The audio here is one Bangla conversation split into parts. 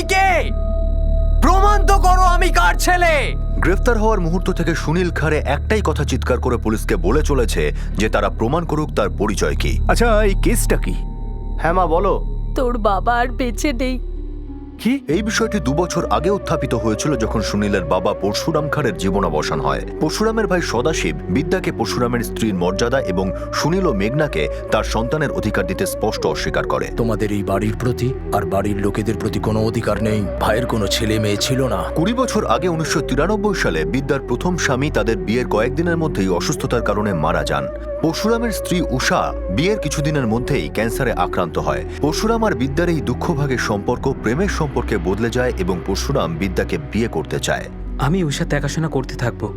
আমি কে? প্রমাণ তো করো আমি কার ছেলে। গ্রেফতার হওয়ার মুহূর্ত থেকে সুনীল খারে একটাই কথা চিৎকার করে পুলিশকে বলে চলেছে যে তারা প্রমাণ করুক তার পরিচয় কি। আচ্ছা, এই কেসটা কি? হ্যাঁ মা বলো। তোর বাবা আর বেঁচে নেই। কি? এই বিষয়টি 2 বছর আগে উত্থাপিত হয়েছিল যখন সুনীলের বাবা পরশুরাম খারের জীবনাবসান হয়। পরশুরামের ভাই সদাশিব বিদ্যাকে পরশুরামের স্ত্রীর মর্যাদা এবং সুনীল ও মেঘনাকে তার সন্তানের অধিকার দিতে স্পষ্ট অস্বীকার করে। তোমাদের এই বাড়ির প্রতি আর বাড়ির লোকেদের প্রতি কোনো অধিকার নেই। ভাইয়ের কোনো ছেলে মেয়ে ছিল না। 20 বছর আগে 1993 সালে বিদ্যার প্রথম স্বামী তাদের বিয়ের কয়েকদিনের মধ্যেই অসুস্থতার কারণে মারা যান। পরশুরামের স্ত্রী উষা বিয়ের কিছুদিনের মধ্যেই ক্যান্সারে আক্রান্ত হয়। পরশুরাম আর বিদ্যার এই দুঃখভাগের সম্পর্ক প্রেমের সম্পর্কে বদলে যায় এবং পরশুরাম বিদ্যাকে বিয়ে করতে চায়। আমি উষা দেখাশোনা করতে থাকবো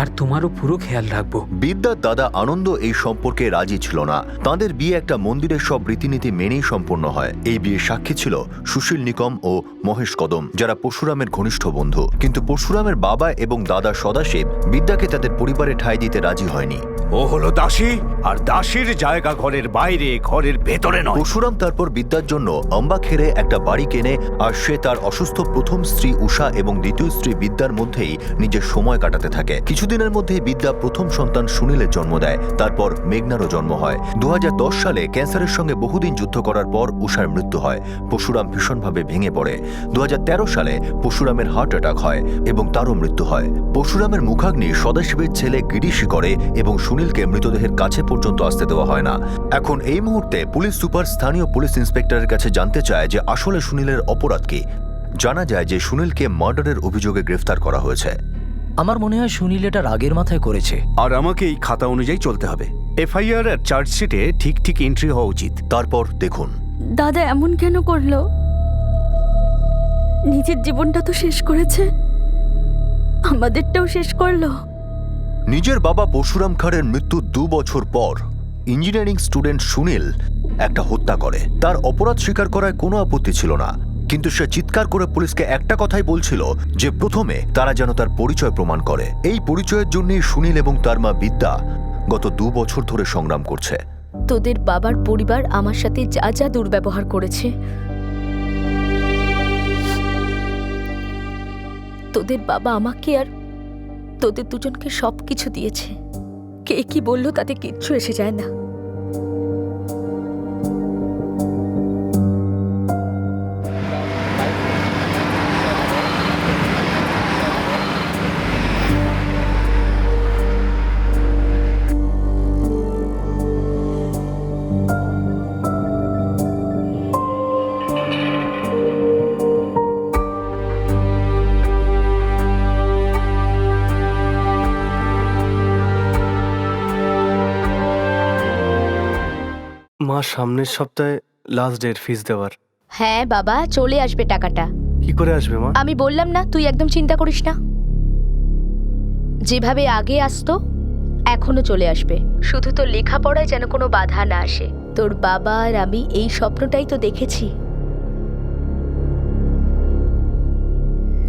আর তোমারও পুরো খেয়াল রাখবো। বিদ্যার দাদা আনন্দ এই সম্পর্কে রাজি ছিল না। তাদের বিয়ে একটা মন্দিরের সব রীতিনীতি মেনেই সম্পন্ন হয়। এই বিয়ের সাক্ষী ছিল সুশীল নিকম ও মহেশ কদম, যারা পরশুরামের ঘনিষ্ঠ বন্ধু। কিন্তু পরশুরামের বাবা এবং দাদা সদাশিব বিদ্যাকে তাদের পরিবারে ঠাঁই দিতে রাজি হয়নি। ও হলো দাসী, আর দাসীর জায়গা ঘরের বাইরে, ঘরের ভেতরে নয়। পরশুরাম তারপর বিদ্যার জন্য অম্বাখেরে একটা বাড়ি কেনে আর সে তার অসুস্থ প্রথম স্ত্রী উষা এবং দ্বিতীয় স্ত্রী বিদ্যার মধ্যেই নিজের সময় কাটাতে থাকে। কিছুদিনের মধ্যেই বিদ্যা প্রথম সন্তান সুনীলের জন্ম দেয়। তারপর মেঘনারও জন্ম হয়। 2010 সালে ক্যান্সারের সঙ্গে বহুদিন যুদ্ধ করার পর উষার মৃত্যু হয়। পরশুরাম ভীষণভাবে ভেঙে পড়ে। 2013 সালে পরশুরামের হার্ট অ্যাটাক হয় এবং তারও মৃত্যু হয়। পরশুরামের মুখাগ্নি সদাশিবের ছেলে গিরিশি করে এবং সুনীলকে মৃতদেহের কাছে পর্যন্ত আসতে দেওয়া হয় না। এখন এই মুহূর্তে পুলিশ সুপার স্থানীয় পুলিশ ইন্সপেক্টরের কাছে জানতে চায় যে আসলে সুনীলের অপরাধ কি। জানা যায় যে সুনীলকে মার্ডারের অভিযোগে গ্রেফতার করা হয়েছে। আমার মনে হয় সুনীল এটা রাগের মাথায় করেছে। আর আমাকে এই খাতা অনুযায়ী চলতে হবে। এফআইআর আর চার্জশিটে ঠিক ঠিক এন্ট্রি হওয়া উচিত। তারপর দেখুন। দাদা এমন কেন করলো? নিজের জীবনটা তো শেষ করেছে, আমাদেরটাও শেষ করলো। নিজের বাবা পরশুরাম খারের মৃত্যুর 2 বছর পর ইঞ্জিনিয়ারিং স্টুডেন্ট সুনীল একটা হত্যা করে। তার অপরাধ স্বীকার করায় কোনো আপত্তি ছিল না, কিন্তু সে চিৎকার করে পুলিশকে একটা কথাই বলছিল যে প্রথমে তারা যেন তার পরিচয় প্রমাণ করে। এই পরিচয়ের জন্যই সুনীল এবং তার মা বিদ্যা গত 2 বছর ধরে সংগ্রাম করছে। তোদের বাবার পরিবার আমার সাথে যা যা দুর্ব্যবহার করেছে, তোদের বাবা আমাকে আর তোদের দুজনকে সবকিছু দিয়েছে। কে কি বললো তাতে কিচ্ছু এসে যায় না। মা সামনের সপ্তাহে লাস্ট ডেট ফিস দেওয়ার। হ্যাঁ বাবা, চলে আসবে টাকাটা। কি করে আসবে মা? আমি বললাম না, তুই একদম চিন্তা করিস না। যেভাবে আগে আসতো এখনো চলে আসবে। শুধু তো লেখাপড়ায় যেন কোনো বাধা না আসে। তোর বাবা আর আমি এই স্বপ্নটাই তো দেখেছি।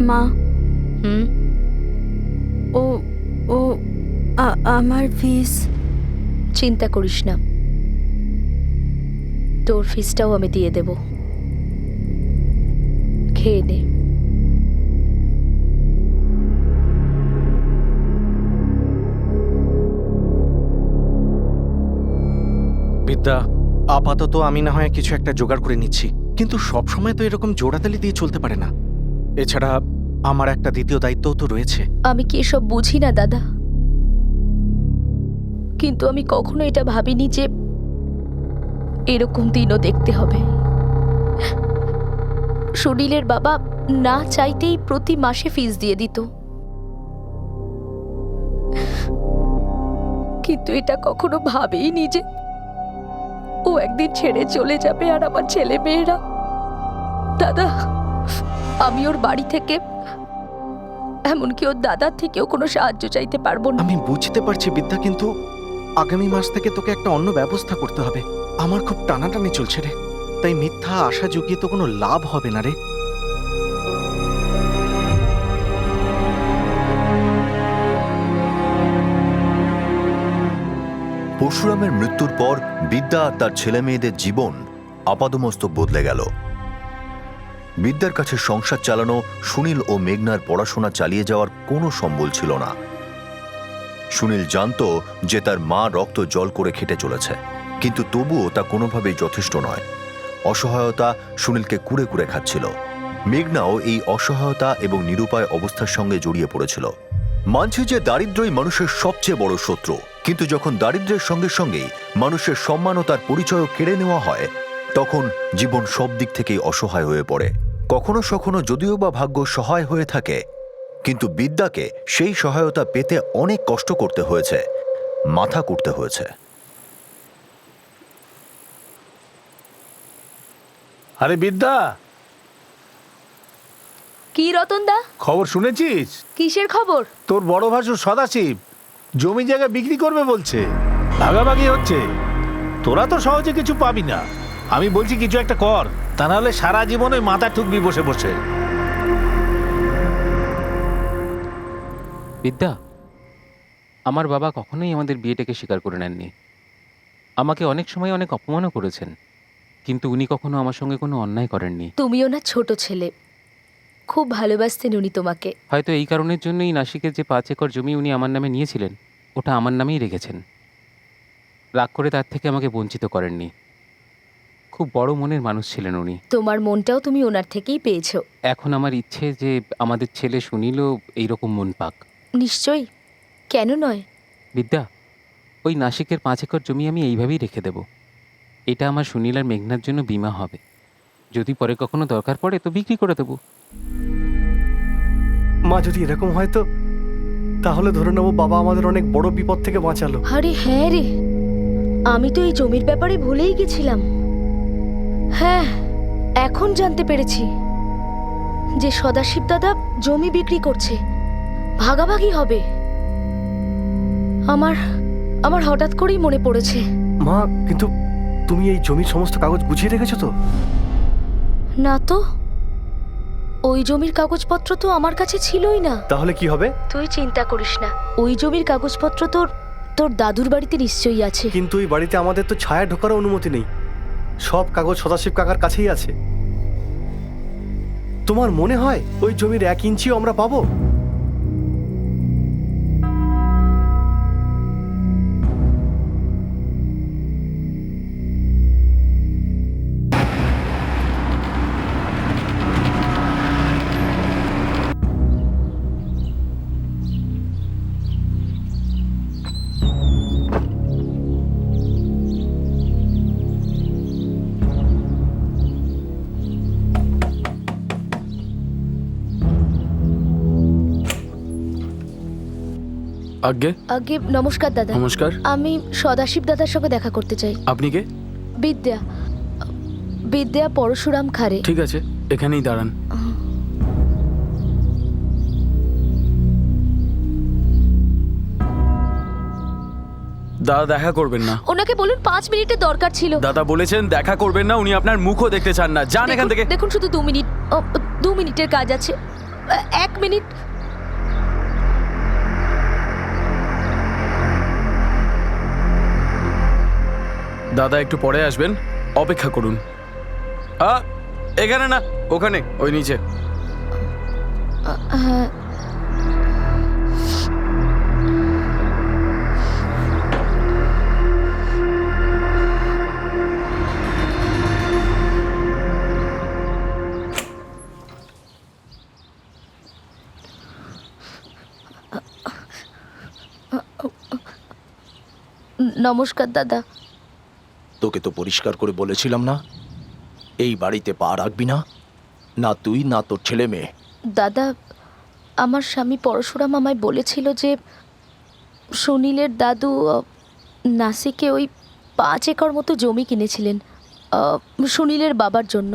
মা, হুম, ও ও আমার ফিস। চিন্তা করিস না, তোর ফিসটাও আমি দিয়ে দেব। খেয়ে নে। বিদ্যা, আপাতত আমি না হয় কিছু একটা জোগাড় করে নিচ্ছি, কিন্তু সবসময় তো এরকম জোড়াতালি দিয়ে চলতে পারে না। এছাড়া আমার একটা দ্বিতীয় দায়িত্বও তো রয়েছে। আমি কি এসব বুঝি না দাদা, কিন্তু আমি কখনো এটা ভাবিনি যে এরকম দিনও দেখতে হবে। সুনীলের বাবা না চাইতেই প্রতি মাসে ফিস দিয়ে দিত, কিন্তু এটা কখনো ভাবেইনি যে ও একদিন ছেড়ে চলে যাবে আর আমার ছেলে মেয়েরা। দাদা, আমি ওর বাড়ি থেকে, এমনকি ওর দাদার থেকেও কোনো সাহায্য চাইতে পারবো না। আমি বুঝতে পারছি বিদ্যা, কিন্তু আগামী মাস থেকে তোকে একটা অন্য ব্যবস্থা করতে হবে। আমার খুব টানাটানি চলছে রে, তাই মিথ্যা আশা জুগিয়ে তো কোনো লাভ হবে না রে। পরশুরামের মৃত্যুর পর বিদ্যা আর তার ছেলে মেয়েদের জীবন আপাদমস্তক বদলে গেল। বিদ্যার কাছে সংসার চালানো, সুনীল ও মেঘনার পড়াশোনা চালিয়ে যাওয়ার কোনো সম্বল ছিল না। সুনীল জানতো যে তার মা রক্ত জল করে খেটে চলেছে, কিন্তু তবুও তা কোনোভাবেই যথেষ্ট নয়। অসহায়তা সুনীলকে কুড়ে কুড়ে খাচ্ছিল। মেঘনাও এই অসহায়তা এবং নিরুপায় অবস্থার সঙ্গে জড়িয়ে পড়েছিল। মানছি যে দারিদ্র্যই মানুষের সবচেয়ে বড় শত্রু, কিন্তু যখন দারিদ্র্যের সঙ্গে সঙ্গেই মানুষের সম্মান ও তার পরিচয়ও কেড়ে নেওয়া হয়, তখন জীবন সব দিক থেকেই অসহায় হয়ে পড়ে। কখনো কখনো যদিও বা ভাগ্য সহায় হয়ে থাকে, কিন্তু বিদ্যাকে সেই সহায়তা পেতে অনেক কষ্ট করতে হয়েছে, মাথা কুটতে হয়েছে। আরে বিদ্যা, কি রতন দা? খবর শুনেছিস? কিসের খবর? তোর বড় ভাসুর সদাশিব জমি জায়গা বিক্রি করবে বলছে, ভাগাভাগি হচ্ছে। তোরা তো সহজে কিছু পাবি না। আমি বলছি কিছু একটা কর, তা নাহলে সারা জীবন ওই মাথা ঠুকবি বসে বসে। বিদ্যা, আমার বাবা কখনোই আমাদের বিয়েটাকে স্বীকার করে নেননি। আমাকে অনেক সময় অনেক অপমানও করেছেন, কিন্তু উনি কখনো আমার সঙ্গে কোনো অন্যায় করেননি। তুমিও না ছোট ছেলে, খুব ভালোবাসতেন উনি তোমাকে। হয়তো এই কারণের জন্যই নাসিকের যে 5 একর জমি উনি আমার নামে নিয়েছিলেন, ওটা আমার নামেই রেখেছেন। রাগ করে তার থেকে আমাকে বঞ্চিত করেননি। খুব বড় মনের মানুষ ছিলেন উনি। তোমার মনটাও তুমি ওনার থেকেই পেয়েছো। এখন আমার ইচ্ছে যে আমাদের ছেলে সুনীলও এইরকম মন পাক। নিশ্চয়ই, কেন নয়? বিদ্যা, ওই নাসিকের 5 একর জমি আমি এইভাবেই রেখে দেব। এটা আমার সুনীল আর মেঘনার জন্য বীমা হবে। যদি পরে কখনো দরকার পড়ে তো বিক্রি করে দেবো। মা, যদি এরকম হয় তো তাহলে ধরে নেবো বাবা আমাদের অনেক বড় বিপদ থেকে বাঁচালো। আরে হ্যাঁ রে, আমি তো এই জমির ব্যাপারে ভুলেই গেছিলাম। হ্যাঁ, এখন জানতে পেরেছি যে সদাশিব দাদা জমি বিক্রি করছে, ভাগাভাগি হবে। আমার হঠাৎ করেই মনে পড়েছে। মা, কিন্তু তুমি এই জমির সমস্ত কাগজ গুছিয়ে রেখেছো তো? না তো, ওই জমির কাগজপত্র তো আমার কাছে ছিলই না। তাহলে কি হবে? তুই চিন্তা করিস না, ওই জমির কাগজপত্র তোর দাদুর বাড়িতে নিশ্চয়ই আছে। কিন্তু এই বাড়িতে আমাদের তো ছায়া ঢোকার অনুমতি নেই। সব কাগজ সদাশিব কাকার কাছেই আছে। তোমার মনে হয় ওই জমির 1 ইঞ্চিও আমরা পাবো? আজ্ঞে। আগে নমস্কার দাদা। নমস্কার। আমি সদাশিব দাদার সঙ্গে দেখা করতে চাই। আপনি কে? বিদ্যা পরশুরাম খারে। ঠিক আছে, এখানেই দাঁড়ান। দাদা দেখা করবেন না। ওনাকে বলুন 5 মিনিটের দরকার ছিল। দাদা বলেছেন দেখা করবেন না, উনি আপনার মুখও দেখতে চান না। যান এখান থেকে। দেখুন শুধু 2 মিনিট, 2 মিনিটের কাজ আছে। 1 মিনিট। দাদা একটু পরে আসবেন, অপেক্ষা করুন। এখানে না, ওখানে, ওই নিচে। হ্যাঁ, নমস্কার দাদা। তোকে তো পরিষ্কার করে বলেছিলাম না এই বাড়িতে পা রাখবি না, না তুই না তোর ছেলে মেয়ে। দাদা, আমার স্বামী পরশুরাম আমায় বলেছিল যে সুনীলের দাদু নাসিকে ওই 5 একর মতো জমি কিনেছিলেন সুনীলের বাবার জন্য।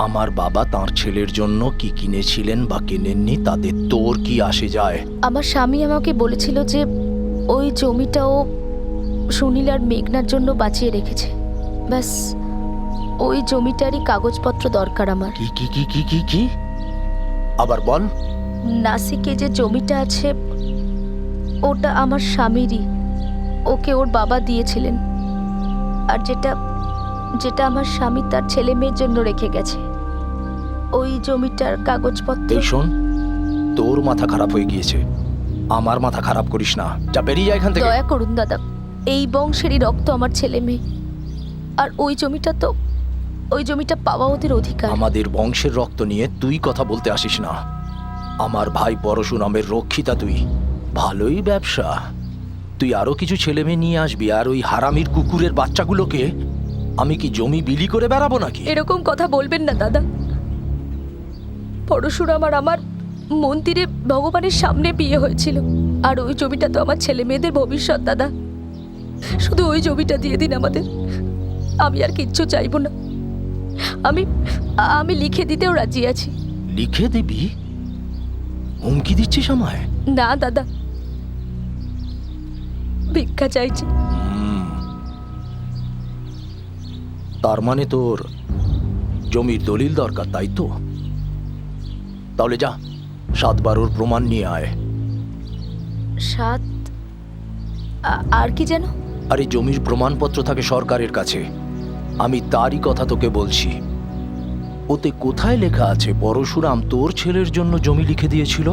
আমার বাবা তার ছেলের জন্য কি কিনেছিলেন বা কিনেননি তাতে তোর কি আসে যায়? আমার স্বামী আমাকে বলেছিল যে ওই জমিটাও সুনীল আর মেঘনার জন্য বাঁচিয়ে রেখেছে। ব্যাস ওই জমিটারই কাগজপত্র দরকার আমার। কি কি কি কি কি কি আবার বল। নাসিকে যে জমিটা আছে ওটা আমার স্বামীরই, ওকে ওর বাবা দিয়েছিলেন। আর যেটা আমার স্বামী তার ছেলে মেয়ের জন্য রেখে গেছে ওই জমিটার কাগজপত্র। এই শোন, তোর মাথা খারাপ হয়ে গিয়েছে, আমার মাথা খারাপ করিস না। যা, বেরিয়ে যা এখান থেকে। দয়া করুন দাদা, এই বংশেরই রক্ত আমার ছেলে মেয়ে, আর ওই জমিটা পাওয়া ওদের অধিকার। আমাদের বংশের রক্ত নিয়ে তুই কথা বলতে আসিস না। আমার ভাই পরশুরামের রক্ষিতা তুই। ভালোই ব্যবসা। তুই আরো কিছু ছেলে মেয়ে নিয়ে আসবি, আর ওই হারামির কুকুরের বাচ্চাগুলোকে আমি কি জমি বিলি করে বেড়াবো নাকি? এরকম কথা বলবেন না দাদা। পরশুরাম আর আমার মন্দিরে ভগবানের সামনে বিয়ে হয়েছিল, আর ওই জমিটা তো আমার ছেলে মেয়েদের ভবিষ্যৎ দাদা। শুধু ওই জমিটা দিয়ে দিন আমাদের, আমি আর কিচ্ছু চাইবো না। আমি লিখে দিতেও রাজি আছি। লিখে দিবি? হুমকি দিচ্ছিস আমায়? না দাদা, ভিক্ষা চাইছি। তার মানে তোর জমির দলিল দরকার, তাই তো? তাহলে যা, 7-12 প্রমাণ নিয়ে আয়। 7 আর কি যেন? আরে জমির প্রমাণপত্র থাকে সরকারের কাছে, আমি তারই কথা তোকে বলছি। ওতে কোথায় লেখা আছে পরশুরাম তোর ছেলের জন্য জমি লিখে দিয়েছিল?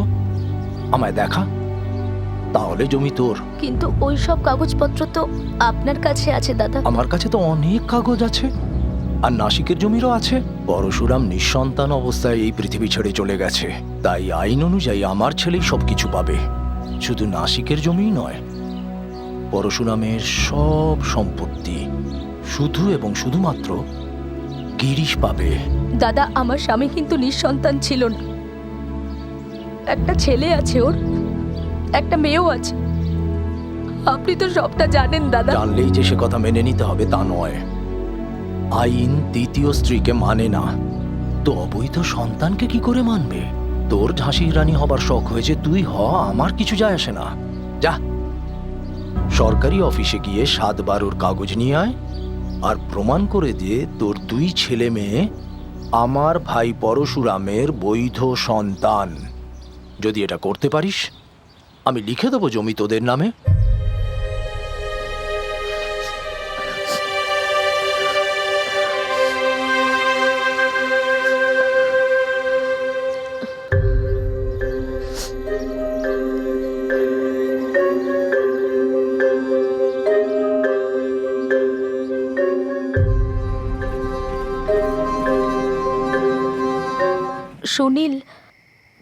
আমায় দেখা, তাহলে জমি তোর। কিন্তু ওই সব কাগজপত্র তো আপনার কাছে আছে দাদা। আমার কাছে তো অনেক কাগজ আছে, আর নাসিকের জমিরও আছে। পরশুরাম নিঃসন্তান অবস্থায় এই পৃথিবী ছেড়ে চলে গেছে, তাই আইন অনুযায়ী আমার ছেলেই সবকিছু পাবে। শুধু নাসিকের জমিই নয়, পরশুরামের সব সম্পত্তি শুধু এবং শুধুমাত্র গিরিশ পাবে। দাদা, আমার স্বামী কিন্তু নিঃসন্তান ছিল না। একটা ছেলে আছে ওর, একটা মেয়েও আছে। আপনি তো সবটা জানেন দাদা। জানলেই যে সে কথা মেনে নিতে হবে তা নয়। আইন দ্বিতীয় স্ত্রীকে মানে না, তো অবৈধ সন্তানকে কি করে মানবে? তোর ঝাঁসির রানী হবার শখ হয়েছে, তুই হ, আমার কিছু যায় আসে না। যা, সরকারি অফিসে গিয়ে 7-12 কাগজ নিয়ে আয়, আর প্রমাণ করে দিয়ে তোর 2 ছেলে মেয়ে আমার ভাই পরশুরামের বৈধ সন্তান। যদি এটা করতে পারিস, আমি লিখে দেবো জমি তোদের নামে। সুনীল,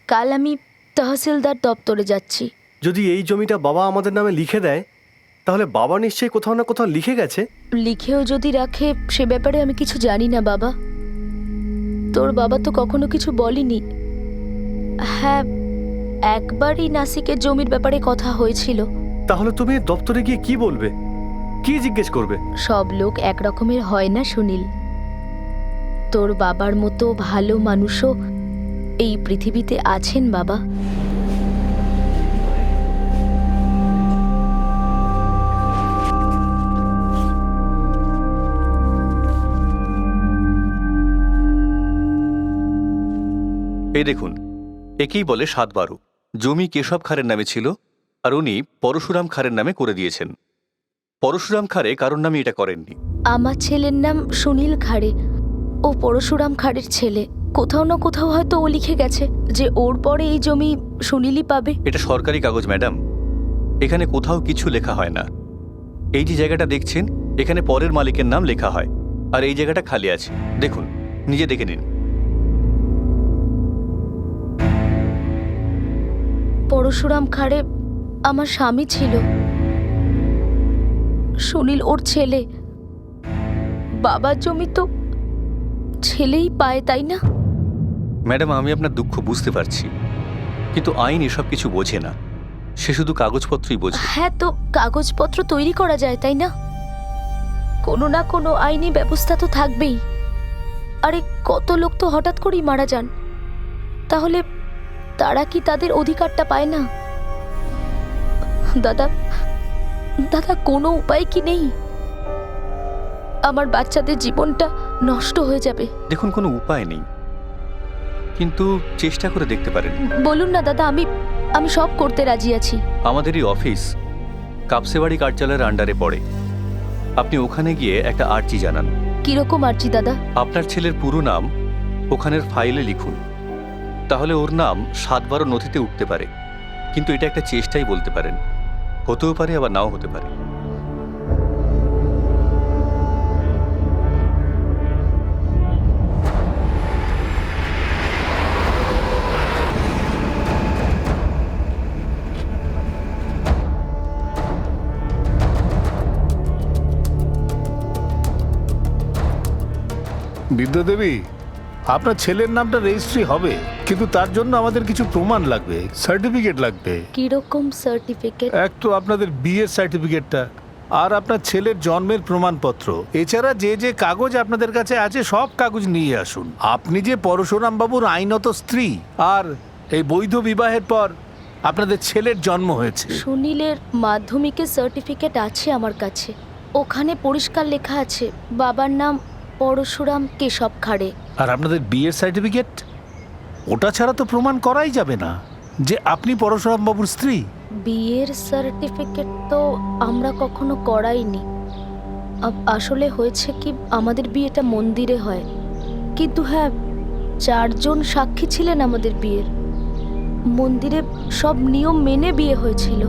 কাল আমি তহসিলদার দপ্তরে যাচ্ছি। যদি এই জমিটা বাবা আমাদের নামে লিখে দেয়, তাহলে বাবা নিশ্চয়ই কোথাও না কোথাও লিখে গেছে। লিখেও যদি রাখে, সে ব্যাপারে আমি কিছু জানি না বাবা। তোর বাবা তো কখনো কিছু বলেনি। হ্যাঁ, একবারই নাসিকের জমির ব্যাপারে কথা হয়েছিল। তাহলে তুমি দপ্তরে গিয়ে কি বলবে? কি জিজ্ঞেস করবে? সব লোক এক রকমের হয় না সুনীল। তোর বাবার মতো ভালো মানুষও এই পৃথিবীতে আছেন বাবা। এই দেখুন, একেই বলে 7-12। জমি কেশব খাঁড়ের নামে ছিল, আর উনি পরশুরাম খাঁড়ের নামে করে দিয়েছেন। পরশুরাম খাঁড়ে কারোর নামে এটা করেননি। আমার ছেলের নাম সুনীল খাড়ে, ও পরশুরাম খাড়ের ছেলে। কোথাও না কোথাও হয়তো ও লিখে গেছে যে ওর পরে এই জমি সুনীলই পাবে। এটা সরকারি কাগজ ম্যাডাম, এখানে কোথাও কিছু লেখা হয় না। এই যে জায়গাটা দেখছেন, এখানে পরের মালিকের নাম লেখা হয়, আর এই জায়গাটা খালি আছে। দেখুন, নিজে দেখে নিন। পরশুরাম খাড়ে আমার স্বামী ছিল, সুনীল ওর ছেলে। বাবার জমি তো ছেলেই পায়, তাই না? ম্যাডাম, আমি আপনার দুঃখ বুঝতে পারছি, কিন্তু আইন এসব কিছু বোঝে না, সে শুধু কাগজপত্রই বোঝে। হ্যাঁ, তো কাগজপত্র তৈরি করা যায়, তাই না? কোনো না কোনো আইনি ব্যবস্থা তো থাকবেই। আরে কত লোক তো হঠাৎ করেই মারা যান, তাহলে তারা কি তাদের অধিকারটা পায় না? দাদা, কোনো উপায় কি নেই? আমার বাচ্চাদের জীবনটা নষ্ট হয়ে যাবে। দেখুন, কোনো উপায় নেই, কিন্তু চেষ্টা করে দেখতে পারেন। বলুন না দাদা, আমি সব করতে রাজি আছি। আমাদের এই অফিস কাপসেবাড়ি কার্যালয়ের আন্ডারে পড়ে। আপনি ওখানে গিয়ে একটা আর্জি জানান। কিরকম আর্জি দাদা? আপনার ছেলের পুরো নাম ওখানের ফাইলে লিখুন, তাহলে ওর নাম 7-12 নথিতে উঠতে পারে। কিন্তু এটা একটা চেষ্টাই বলতে পারেন, হতেও পারে আবার নাও হতে পারে। বিদ্যাদেবী, আপনার ছেলের নামটা রেজিস্ট্রি হবে, কিন্তু তার জন্য আমাদের কিছু প্রমাণ লাগবে, সার্টিফিকেট লাগবে। কিরকম সার্টিফিকেট? এক তো আপনাদের বিয়ের সার্টিফিকেটটা, আর আপনার ছেলের জন্মের প্রমাণপত্র। এছাড়া যে যে কাগজ আপনাদের কাছে আছে সব কাগজ নিয়ে আসুন। আপনি যে পরশুরাম বাবুর আইনত স্ত্রী, আর এই বৈধ বিবাহের পর আপনাদের ছেলের জন্ম হয়েছে। সুনীলের মাধ্যমিকের সার্টিফিকেট আছে আমার কাছে। ওখানে পরিষ্কার লেখা আছে বাবার নাম পরশুরাম কেশব খাড়ে। আর আপনাদের বিয়ের সার্টিফিকেট, ওটা ছাড়া তো প্রমাণ করাই যাবে না যে আপনি পরশুরাম বাবুর স্ত্রী। বিয়ের সার্টিফিকেট তো আমরা কখনো করাইনি। আসলে হয়েছে কি, আমাদের বিয়েটা মন্দিরে হয়, কিন্তু হ্যাঁ 4 জন সাক্ষী ছিলেন আমাদের বিয়ের। মন্দিরে সব নিয়ম মেনে বিয়ে হয়েছিল।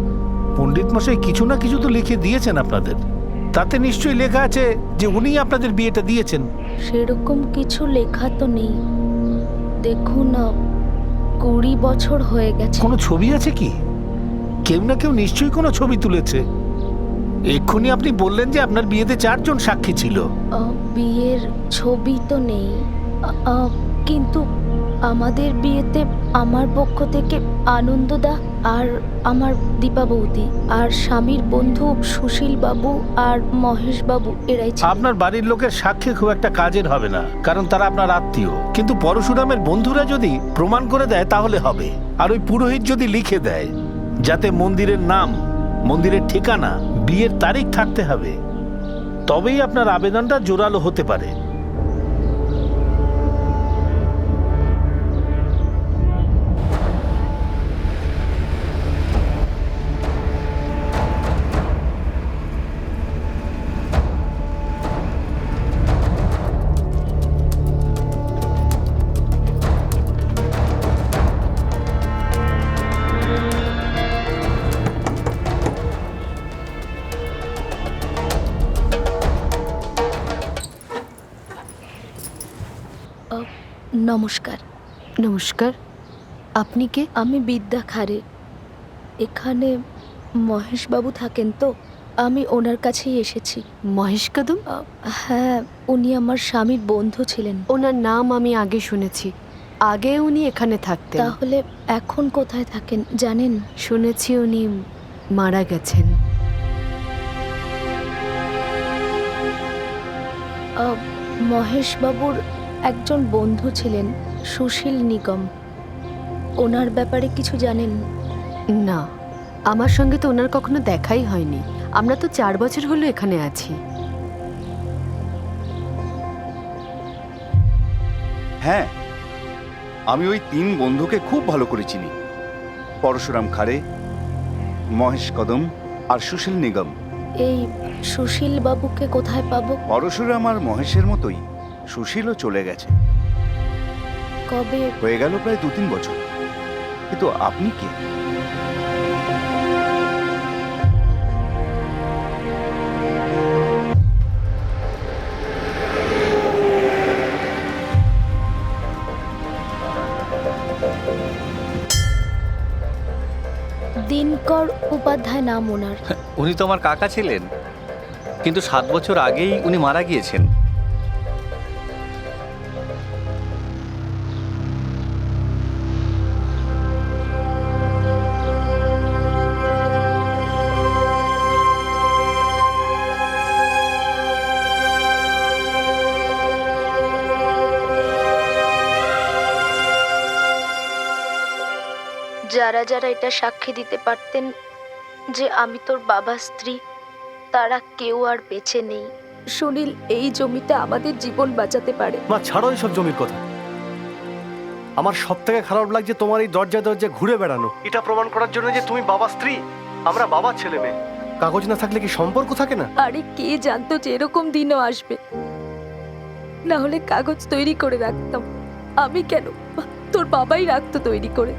পণ্ডিত মশাই কিছু না কিছু তো লিখে দিয়েছেন আপনাদের, তাতে নিশ্চয়ই লেখা আছে যে উনিই আপনাদের বিয়েটা দিয়েছেন। সেরকম কিছু লেখা তো নেই। দেখুন 20 বছর হয়ে গেছে। কোনো ছবি আছে কি? কেউ না কেউ নিশ্চয়ই কোনো ছবি তুলেছে। এক্ষুনি আপনি বললেন যে আপনার বিয়েতে 4 জন সাক্ষী ছিল। বিয়ের ছবি তো নেই, কিন্তু আমাদের বিয়েতে আমার পক্ষ থেকে আনন্দদা আর আমার দীপা বৌদি আর স্বামীর বন্ধু সুশীল বাবু আর মহেশ বাবু এরাই ছিল। আপনার বাড়ির লোকের সাক্ষী খুব একটা কাজের হবে না, কারণ তারা আপনার আত্মীয়। কিন্তু পরশুরামের বন্ধুরা যদি প্রমাণ করে দেয় তাহলে হবে। আর ওই পুরোহিত যদি লিখে দেয় যাতে মন্দিরের নাম, মন্দিরের ঠিকানা, বিয়ের তারিখ থাকতে হবে, তবেই আপনার আবেদনটা জোরালো হতে পারে। নমস্কার। নমস্কার, আপনি কে? আমি বিদ্যা খাড়ে। এখানে মহেশবাবু থাকেন তো, আমি ওনার কাছেই এসেছি। মহেশ কদম? হ্যাঁ, উনি আমার স্বামীর বন্ধু ছিলেন। ওনার নাম আমি আগে শুনেছি। আগে উনি এখানে থাকতেন। তাহলে এখন কোথায় থাকেন জানেন? শুনেছি উনি মারা গেছেন। মহেশবাবুর একজন বন্ধু ছিলেন সুশীল নিগম। ওনার ব্যাপারে কিছু জানেন? না, আমার সঙ্গে তো ওনার কখনো দেখাই হয়নি। আমরা তো 4 বছর হলো এখানে আছি। হ্যাঁ, আমি ওই 3 বন্ধুকে খুব ভালো করে চিনি, পরশুরাম খাড়ে, মহেশ কদম আর সুশীল নিগম। এই সুশীল বাবুকে কোথায় পাবো? পরশুরাম আর মহেশের মতোই সুশীলও চলে গেছে, কবে? হয়ে গেল প্রায় 2-3 বছর। কিন্তু আপনি কে? দিনকর উপাধ্যায় নাম ওনার। উনি তো আমার কাকা ছিলেন, কিন্তু 7 বছর আগেই উনি মারা গিয়েছেন। যারা যারা এটা সাক্ষী দিতে পারতেন যে আমি তোর বাবার স্ত্রী, তারা কেউ আর বেঁচে নেই। সুনীল এই জমিতে আমাদের জীবন বাঁচাতে পারে। মা ছাড়ো এইসব জমির কথা। আমার সব থেকে খারাপ লাগছে তোমার এই দরজা দরজা ঘুরে বেড়ানো, এটা প্রমাণ করার জন্য যে তুমি বাবা স্ত্রী, আমরা বাবার ছেলে মেয়ে। কাগজ না থাকলে কি সম্পর্ক থাকে না? আরে কে জানতো যে এরকম দিনও আসবে? না হলে কাগজ তৈরি করে রাখতাম। আমি কেন? তোর বাবাই রাখতো তৈরি করে।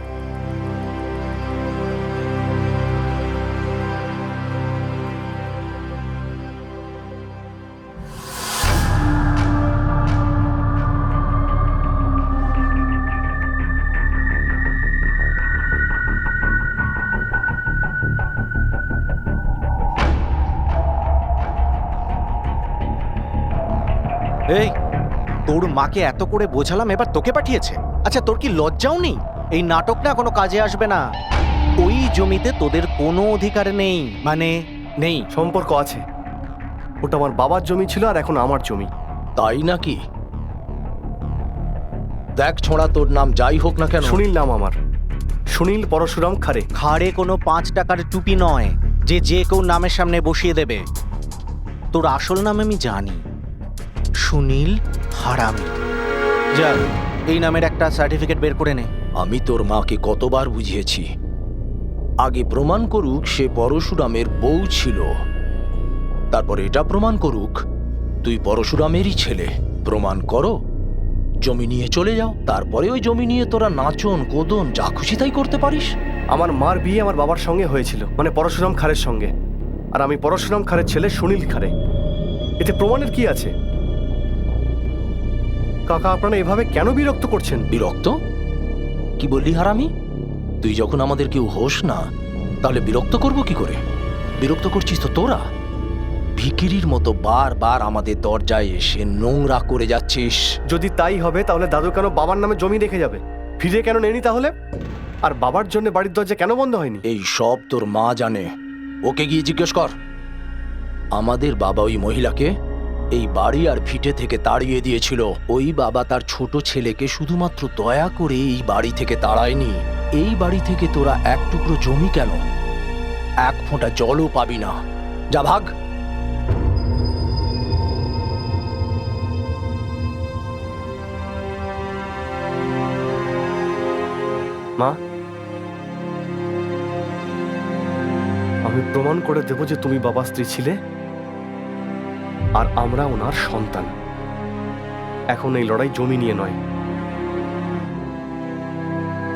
এই, তোর মাকে এত করে বোঝালাম, এবার তোকে পাঠিয়েছে? আচ্ছা, তোর কি লজ্জাও নেই? এই নাটক না কোনো কাজে আসবে না। ওই জমিতে তোদের কোনো অধিকার নেই, মানে নেই। সম্পর্ক আছে। ওটা আমার বাবার জমি ছিল, আর এখন আমার জমি। তাই নাকি? দেখ ছোঁড়া, তোর নাম যাই হোক না কেন, সুনীল নাম আমার, সুনীল পরশুরাম খারে। খাড়ে কোনো 5 টাকার টুপি নয় যে যে কেউ নামের সামনে বসিয়ে দেবে। তোর আসল নাম আমি জানি, সুনীল হারামি। যা, এই নামের একটা সার্টিফিকেট বের করে নে। আমি তোর মাকে কতবার বুঝিয়েছি, আগে প্রমাণ করুক সে পরশুরামের বউ ছিল, তারপর এটা প্রমাণ করুক তুই পরশুরামেরই ছেলে। প্রমাণ করো, জমি নিয়ে চলে যাও, তারপরে ওই জমি নিয়ে তোরা নাচন কোদন যা খুশি তাই করতে পারিস। আমার মার বিয়ে আমার বাবার সঙ্গে হয়েছিল, মানে পরশুরাম খারের সঙ্গে, আর আমি পরশুরাম খারের ছেলে সুনীল খারে। এতে প্রমাণের কি আছে? কাকা, আপনারা এভাবে কেন বিরক্ত করছেন? বিরক্ত? কি বললি হারামি? তুই যখন আমাদের কেউ হোস না, তাহলে বিরক্ত করব কি করে? বিরক্ত করছিস তো তোরা। ভিখিরির মতো বারবার আমাদের দরজায় এসে নোংরা করে যাচ্ছিস। যদি তাই হবে তাহলে দাদু কেন বাবার নামে জমি রেখে যাবে? ফিরে কেন নেনি তাহলে? আর বাবার জন্য বাড়ির দরজা কেন বন্ধ হয়নি? এই সব তোর মা জানে, ওকে গিয়ে জিজ্ঞেস কর। আমাদের বাবা ওই মহিলাকে এই বাড়ি আর ভিটে থেকে তাড়িয়ে দিয়েছিল। ওই বাবা তার ছোট ছেলেকে শুধুমাত্র দয়া করে এই বাড়ি থেকে তাড়ায়নি। এই বাড়ি থেকে তোরা এক টুকরো জমি কেন, এক ফোঁটা জলও পাবি না। যা ভাগ। মা, আমি প্রমাণ করে দেব যে তুমি বাবার স্ত্রী ছিলে, আর আমরা ওনার সন্তান। এখন এই লড়াই জমি নিয়ে নয়,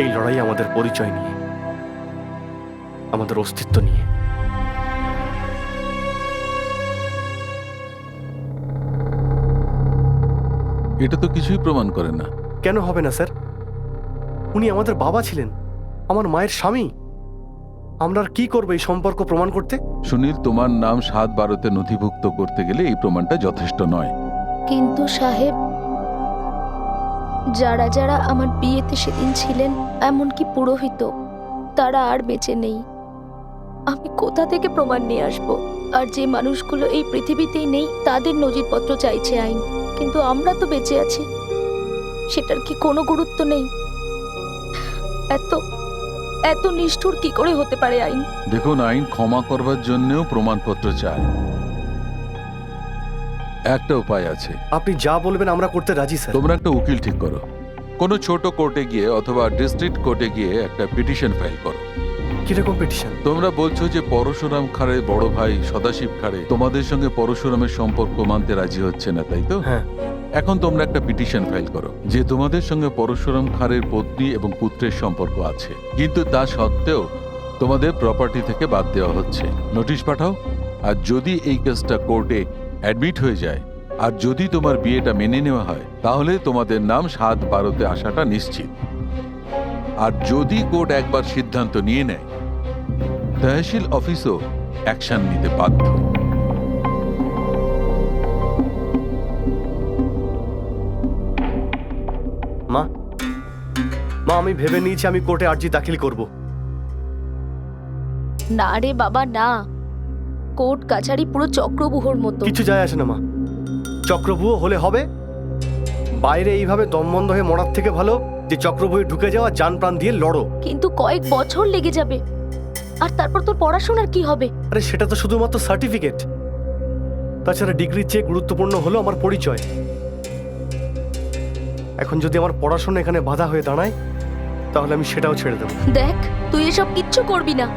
এই লড়াই আমাদের পরিচয় নিয়ে, আমাদের অস্তিত্ব নিয়ে। এটা তো কিছুই প্রমাণ করে না। কেন হবে না স্যার? উনি আমাদের বাবা ছিলেন, আমার মায়ের স্বামী। আমরা আর কি করবো এই সম্পর্ক প্রমাণ করতে? সুনীল, তোমার নাম 7/12-তে নথিভুক্ত করতে গেলে এই প্রমাণটা যথেষ্ট নয়। কিন্তু সাহেব, যারা যারা আমার বিয়েতে সেদিন ছিলেন, এমনকি পুরোহিত, তারা আর বেঁচে নেই। আমি কোথা থেকে প্রমাণ নিয়ে আসব? আর যে মানুষগুলো এই পৃথিবীতেই নেই তাদের নজিরপত্র চাইছে আইন, কিন্তু আমরা তো বেঁচে আছি, সেটার কি কোনো গুরুত্ব নেই? এত এত নিষ্ঠুর কি করে হতে পারে আইন? দেখুন, আইন ক্ষমা করবার জন্যও প্রমাণপত্র চায়। একটা উপায় আছে। আপনি যা বলবেন আমরা করতে রাজি স্যার। তোমরা একটা উকিল ঠিক করো, কোনো ছোট কোর্টে গিয়ে অথবা ডিস্ট্রিক্ট কোর্টে গিয়ে একটা পিটিশন ফাইল করো। কিরকম পিটিশন? তোমরা বলছো যে পরশুরাম খাড়ের বড় ভাই সদাশিব খাড়ে তোমাদের সঙ্গে পরশুরামের সম্পর্ক মানতে রাজি হচ্ছে না, তাই তো? হ্যাঁ। এখন তোমরা একটা পিটিশন ফাইল করো যে তোমাদের সঙ্গে পরশুরাম খাড়ের পত্নী এবং পুত্রের সম্পর্ক আছে, কিন্তু তা সত্ত্বেও তোমাদের প্রপার্টি থেকে বাদ দেওয়া হচ্ছে। নোটিশ পাঠাও। আর যদি এই কেসটা কোর্টে অ্যাডমিট হয়ে যায়, আর যদি তোমার বিয়েটা মেনে নেওয়া হয়, তাহলে তোমাদের নাম 7/12-তে আসাটা নিশ্চিত। আর যদি কোর্ট একবার সিদ্ধান্ত নিয়ে নেয়, তহসিল অফিসও অ্যাকশন নিতে বাধ্য। মা, আমি ভেবে নিয়েছি আমি কোর্টে আর্জি দাখিল করব। না রে বাবা, না। কোর্ট কাছারি পুরো চক্রবুহর মতো। কিছু যায় আসে না মা, চক্রবুহ হলে হবে। বাইরে এইভাবে দমবন্ধ হয়ে মরার থেকে ভালো যে চক্রবুহে ঢুকে যাওয়া, জান প্রাণ দিয়ে লড়ো। কিন্তু কয়েক বছর লেগে যাবে, আর তারপর তোর পড়াশোনার কি হবে? আরে সেটা তো শুধুমাত্র সার্টিফিকেট। তাছাড়া ডিগ্রির চেয়ে গুরুত্বপূর্ণ হলো আমার পরিচয়। এখন যদি আমার পড়াশোনা এখানে বাধা হয়ে দাঁড়ায়, তাহলে আমি সেটাও ছেড়ে দেবো। দেখ, তুই এসব কিচ্ছু করবি না।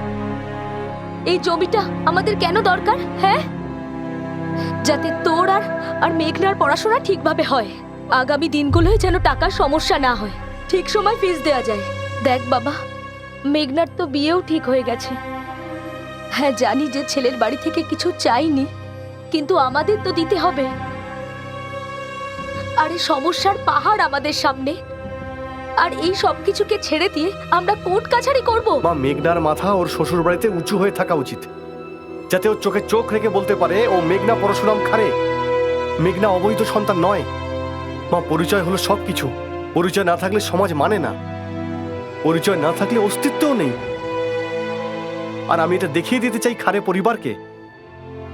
এই জমিটা আমাদের কেন দরকার? হ্যাঁ, যাতে তোর আর মেঘনার পড়াশোনা ঠিকভাবে হয়। আগামী দিনগুলোয় যেন টাকার সমস্যা না হয়, ঠিক সময় ফিস দেওয়া যায়। দেখ বাবা, মেঘনার তো বিয়েও ঠিক হয়ে গেছে। হ্যাঁ, জানি যে ছেলের বাড়ি থেকে কিছু চাইনি, কিন্তু আমাদের তো দিতে হবে। আরে সমস্যার পাহাড় আমাদের সামনে, আর এই সব কিছুকে ছেড়ে দিয়ে আমরা কোর্ট কাছারি করব? মা, মেঘনার মাথা ওর শ্বশুর বাড়িতে উঁচু হয়ে থাকা উচিত, যাতে ওর চোখে চোখ রেখে বলতে পারে ও মেঘনা পরশুরাম খারে। মেঘনা অবৈধ সন্তান নয়। মা, পরিচয় হলো সবকিছু। পরিচয় না থাকলে সমাজ মানে না, পরিচয় না থাকলে অস্তিত্বও নেই। আর আমি এটা দেখিয়ে দিতে চাই খারে পরিবারকে,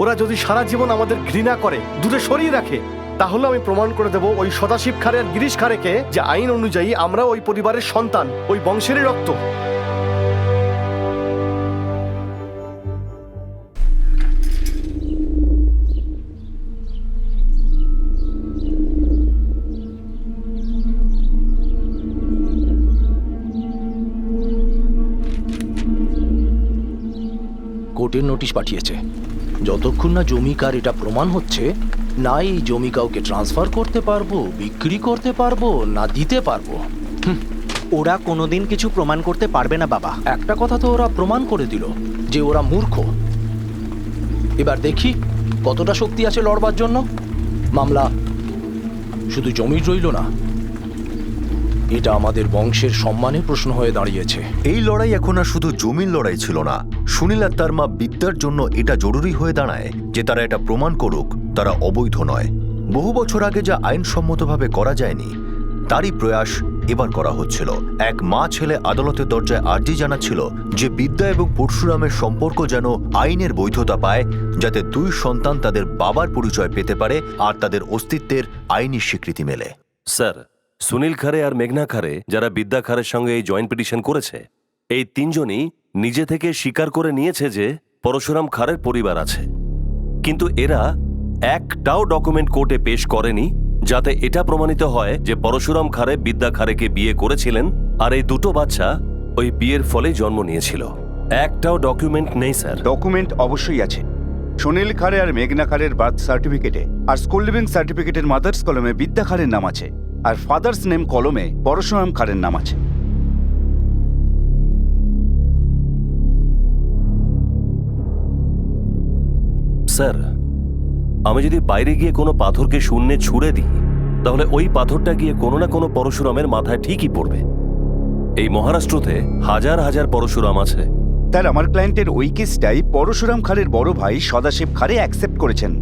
ওরা যদি সারা জীবন আমাদের ঘৃণা করে, দূরে সরিয়ে রাখে, তাহলে আমি প্রমাণ করে দেব ওই সদাশিব খারে আর গিরিশ খারেকে যে আইন অনুযায়ী আমরা ওই পরিবারের সন্তান, ওই বংশেরই রক্ত। কোর্টের নোটিশ পাঠিয়েছে। যতক্ষণ না জমিকার এটা প্রমাণ হচ্ছে, না এই জমি কাউকে ট্রান্সফার করতে পারবো, বিক্রি করতে পারবো, না দিতে পারবো। ওরা কোনোদিন কিছু প্রমাণ করতে পারবে না বাবা। একটা কথা তো ওরা প্রমাণ করে দিল, যে ওরা মূর্খ। এবার দেখি কতটা শক্তি আছে লড়বার জন্য। মামলা শুধু জমির রইল না, এটা আমাদের বংশের সম্মানের প্রশ্ন হয়ে দাঁড়িয়েছে। এই লড়াই এখন আর শুধু জমির লড়াই ছিল না। সুনীল আর তার মা বিদ্যার জন্য এটা জরুরি হয়ে দাঁড়ায় যে তারা এটা প্রমাণ করুক তারা অবৈধ নয়। বহু বছর আগে যা আইনসম্মতভাবে করা যায়নি, তারই প্রয়াস এবার করা হচ্ছিল। এক মা ছেলে আদালতের দরজায় আর্জি জানাচ্ছিল যে বিদ্যা এবং পরশুরামের সম্পর্ক যেন আইনের বৈধতা পায়, যাতে দুই সন্তান তাদের বাবার পরিচয় পেতে পারে আর তাদের অস্তিত্বের আইনি স্বীকৃতি মেলে। স্যার, সুনীল খারে আর মেঘনা খারে, যারা বিদ্যা খারের সঙ্গে এই জয়েন্ট পিটিশন করেছে, এই তিনজনই নিজে থেকে স্বীকার করে নিয়েছে যে পরশুরাম খারের পরিবার আছে। কিন্তু এরা একটাও ডকুমেন্ট কোর্টে পেশ করেনি যাতে এটা প্রমাণিত হয় যে পরশুরাম খারে বিদ্যা খারেকে বিয়ে করেছিলেন আর এই দুটো বাচ্চা ওই বিয়ের ফলে জন্ম নিয়েছিল। একটাও ডকুমেন্ট নেই স্যার। ডকুমেন্ট অবশ্যই আছে। সুনীল খারে আর মেঘনা খারের বার্থ সার্টিফিকেটে আর স্কুল লিভিং সার্টিফিকেটের মাদার্স কলমে বিদ্যা খারের নাম আছে, আর ফাদার্স নেম কলমে পরশুরাম খারের নাম আছে। স্যার, আমি যদি বাইরে গিয়ে কোনো পাথরকে শূন্যে ছুঁড়ে দিই, তাহলে ওই পাথরটা গিয়ে কোনো না কোনো পরশুরামের মাথায় ঠিকই পড়বে। এই মহারাষ্ট্রতে হাজার হাজার পরশুরাম আছে। তার আমার ক্লায়েন্টের ওই কেসটাই পরশুরাম খারের বড় ভাই সদাশিব খারে অ্যাকসেপ্ট করেছেন,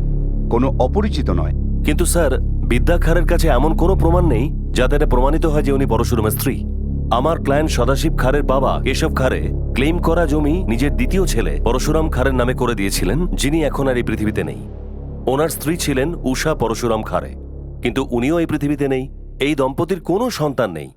কোনো অপরিচিত নয়। কিন্তু স্যার, বিদ্যা খারের কাছে এমন কোনো প্রমাণ নেই যাতে এটা প্রমাণিত হয় যে উনি পরশুরামের স্ত্রী। আমার ক্লায়েন্ট সদাশিব খারের বাবা কেশব খারে ক্লেম করা জমি নিজের দ্বিতীয় ছেলে পরশুরাম খারের নামে করে দিয়েছিলেন, যিনি এখন আর এই পৃথিবীতে নেই। ওনার স্ত্রী ছিলেন উষা পরশুরাম খারে, কিন্তু উনিও এই পৃথিবীতে নেই। এই দম্পতির কোনো সন্তান নেই,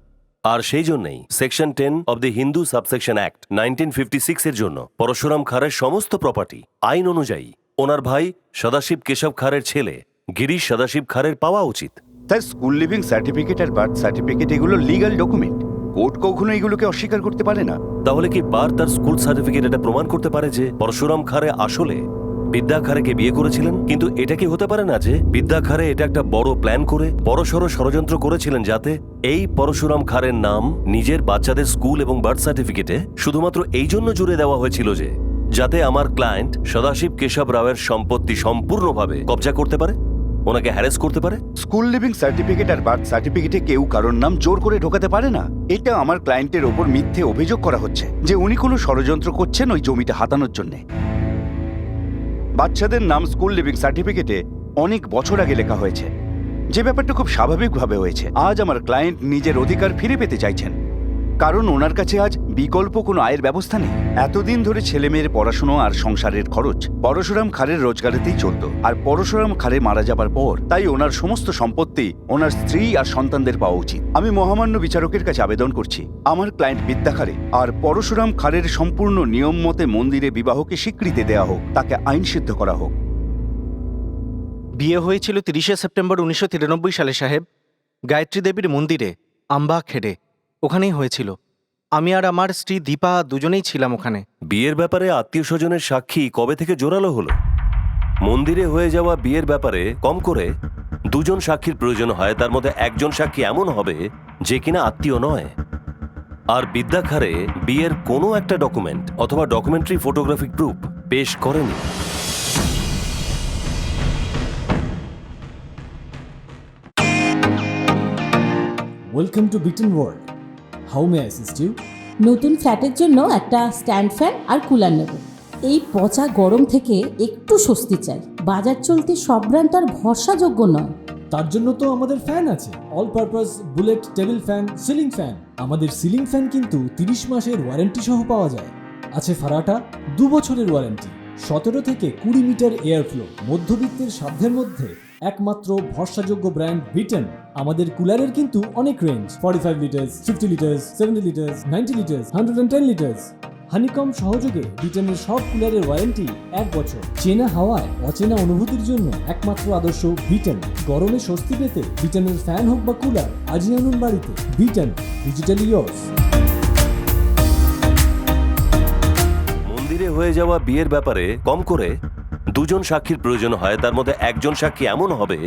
আর সেই জন্যই section 10 of the Hindu subsection act 1956 এর জন্য পরশুরাম খারের সমস্ত প্রপার্টি আইন অনুযায়ী ওনার ভাই সদাশিব কেশব খারের ছেলে গিরিশ সদাশিব খারের পাওয়া উচিত। তার স্কুল লিভিং সার্টিফিকেট আর বার্থ সার্টিফিকেট এগুলো লিগ্যাল ডকুমেন্ট, কোর্ট কখনো এগুলোকে অস্বীকার করতে পারে না। তাহলে কি পার্থ তার স্কুল সার্টিফিকেট এটা প্রমাণ করতে পারে যে পরশুরাম খারে আসলে বিদ্যা খারেকে বিয়ে করেছিলেন? কিন্তু এটা কি হতে পারে না যে বিদ্যা খারে এটা একটা বড় প্ল্যান করে বড়সড় ষড়যন্ত্র করেছিলেন যাতে এই পরশুরাম খারের নাম নিজের বাচ্চাদের স্কুল এবং বার্থ সার্টিফিকেটে শুধুমাত্র এই জন্য জুড়ে দেওয়া হয়েছিল যে যাতে আমার ক্লায়েন্ট সদাশিব কেশব রাওয়ের সম্পত্তি সম্পূর্ণভাবে কবজা করতে পারে, ওনাকে হ্যারেস করতে পারে? স্কুল লিভিং সার্টিফিকেট আর বার্থ সার্টিফিকেটে কেউ কারোর নাম জোর করে ঢোকাতে পারে না। এটা আমার ক্লায়েন্টের ওপর মিথ্যে অভিযোগ করা হচ্ছে যে উনি কোনো ষড়যন্ত্র করছেন ওই জমিটা হাতানোর জন্য। বাচ্চাদের নাম স্কুল লিভিং সার্টিফিকেটে অনেক বছর আগে লেখা হয়েছে, যে ব্যাপারটা খুব স্বাভাবিকভাবে হয়েছে। আজ আমার ক্লায়েন্ট নিজের অধিকার ফিরে পেতে চাইছেন, কারণ ওনার কাছে আজ বিকল্প কোনো আয়ের ব্যবস্থা নেই। এতদিন ধরে ছেলেমেয়ের পড়াশোনা আর সংসারের খরচ পরশুরাম খারের রোজগারেতেই চলত, আর পরশুরাম খারে মারা যাবার পর তাই ওনার সমস্ত সম্পত্তি ওনার স্ত্রী আর সন্তানদের পাওয়া উচিত। আমি মহামান্য বিচারকের কাছে আবেদন করছি আমার ক্লায়েন্ট বিদ্যা খারে আর পরশুরাম খারের সম্পূর্ণ নিয়ম মতে মন্দিরে বিবাহকে স্বীকৃতি দেওয়া হোক, তাকে আইনসিদ্ধ করা হোক। বিয়ে হয়েছিল 30শে সেপ্টেম্বর 1993 সালে সাহেব, গায়ত্রী দেবীর মন্দিরে আম্বা খেড়ে। ওখানেই হয়েছিল। আমি আর আমার স্ত্রী দীপা দুজনেই ছিলাম ওখানে। বিয়ের ব্যাপারে আত্মীয় স্বজনের সাক্ষী কবে থেকে জোরালো হলো? মন্দিরে হয়ে যাওয়া বিয়ের ব্যাপারে কম করে দুজন সাক্ষীর প্রয়োজন হয়, তার মধ্যে একজন সাক্ষী এমন হবে যে কিনা আত্মীয় নয়। আর বিদ্যা খারে বিয়ের কোনো একটা ডকুমেন্ট অথবা ডকুমেন্টারি ফটোগ্রাফিক প্রুফ পেশ করেনি। Welcome to Beaton world. How may assist you? নতুন ফ্ল্যাটের জন্য একটা স্ট্যান্ড ফ্যান আর কুলার নেব। এই পচা গরম থেকে একটু স্বস্তি চাই। বাজার চলতে সব ব্র্যান্ড আর ভরসাযোগ্য নয়। তার জন্য তো আমাদের ফ্যান আছে, all purpose bullet table fan, ceiling fan. আমাদের সিলিং ফ্যান কিন্তু 30 মাসের ওয়ারেন্টি সহ পাওয়া যায়। আছে ফারাটা 2 বছরের ওয়ারেন্টি, 17 থেকে 20 মিটার এয়ার ফ্লো। মধ্যবিত্তের সাধ্যের মধ্যে একমাত্র ভরসাযোগ্য ব্র্যান্ড বিটন। আমাদের কুলারের কিন্তু অনেক range, 45 litres, 50 litres, 70 litres, 90 litres, 110 litres. Honeycomb সহযোগে বিটনের সব কুলারের ওয়ারেন্টি 1 বছর। চেনা হাওয়ায় অচেনা অনুভূতির জন্য একমাত্র আদর্শ বিটন। গরমে স্বস্তি পেতে বিটনের ফ্যান হোক বা কুলার, আজই আনুন বাড়িতে। Vuitton, digitally yours. মন্দিরে হয়ে যাওয়া বিয়ের ব্যাপারে কম করে দুজন সাক্ষীর প্রয়োজন হয়, তার মধ্যে একজন সাক্ষী এমন হবে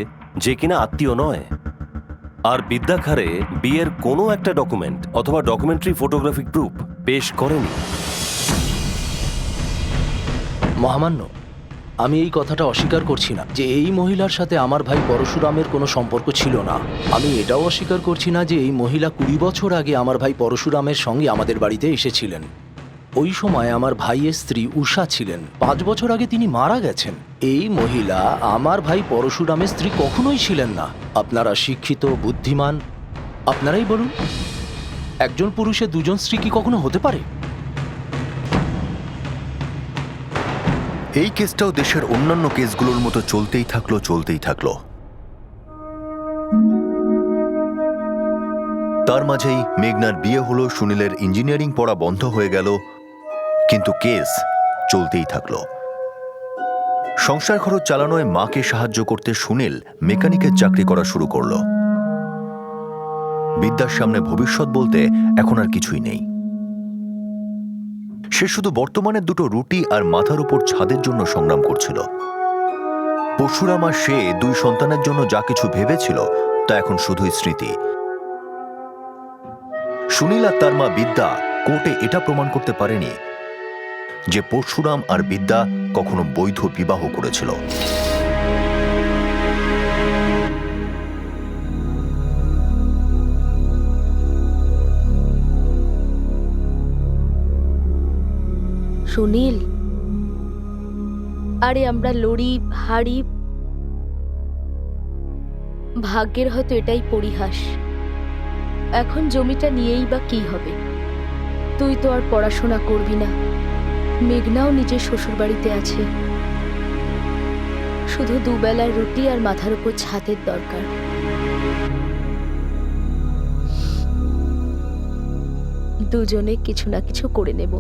যে কিনা আত্মীয় নয়। আর বিদ্যা খারে বিয়ের কোনো একটা ডকুমেন্ট অথবা ডকুমেন্টারি ফটোগ্রাফিক প্রুফ পেশ করেনি। মহামান্য, আমি এই কথাটা অস্বীকার করছি না যে এই মহিলার সাথে আমার ভাই পরশুরামের কোনো সম্পর্ক ছিল না। আমি এটাও অস্বীকার করছি না যে এই মহিলা 20 বছর আগে আমার ভাই পরশুরামের সঙ্গে আমাদের বাড়িতে এসেছিলেন। ওই সময় আমার ভাইয়ের স্ত্রী উষা ছিলেন। 5 বছর আগে তিনি মারা গেছেন। এই মহিলা আমার ভাই পরশুরামের স্ত্রী কখনোই ছিলেন না। আপনারা শিক্ষিত, বুদ্ধিমান, আপনারাই বলুন, একজন পুরুষের 2জন স্ত্রী কি কখনো হতে পারে? এই কেসটাও দেশের অন্যান্য কেসগুলোর মতো চলতেই থাকলো। তার মাঝেই মেঘনার বিয়ে হলো, সুনীলের ইঞ্জিনিয়ারিং পড়া বন্ধ হয়ে গেল, কিন্তু কেস চলতেই থাকলো। সংসার খরচ চালানোয় মাকে সাহায্য করতে সুনীল মেকানিকের চাকরি করা শুরু করলো। বিদ্যার সামনে ভবিষ্যৎ বলতে এখন আর কিছুই নেই। সে শুধু বর্তমানের 2টো রুটি আর মাথার উপর ছাদের জন্য সংগ্রাম করছিল। পরশুরাম আর সে 2 সন্তানের জন্য যা কিছু ভেবেছিল তা এখন শুধুই স্মৃতি। সুনীল আর তার মা বিদ্যা কোর্টে এটা প্রমাণ করতে পারেনি যে পরশুরাম আর বিদ্যা কখনো বৈধ বিবাহ করেছিল। সুনীল, আরে আমরা লড়ি হারি, ভাগ্যের হয়তো এটাই পরিহাস। এখন জমিটা নিয়েই বা কি হবে? তুই তো আর পড়াশোনা করবি না, মেঘনাও নিজের শ্বশুর বাড়িতে আছে। শুধু 2 বেলার রুটি আর মাথার উপর ছাদের দরকার। দুজনে কিছু না কিছু করে নেব।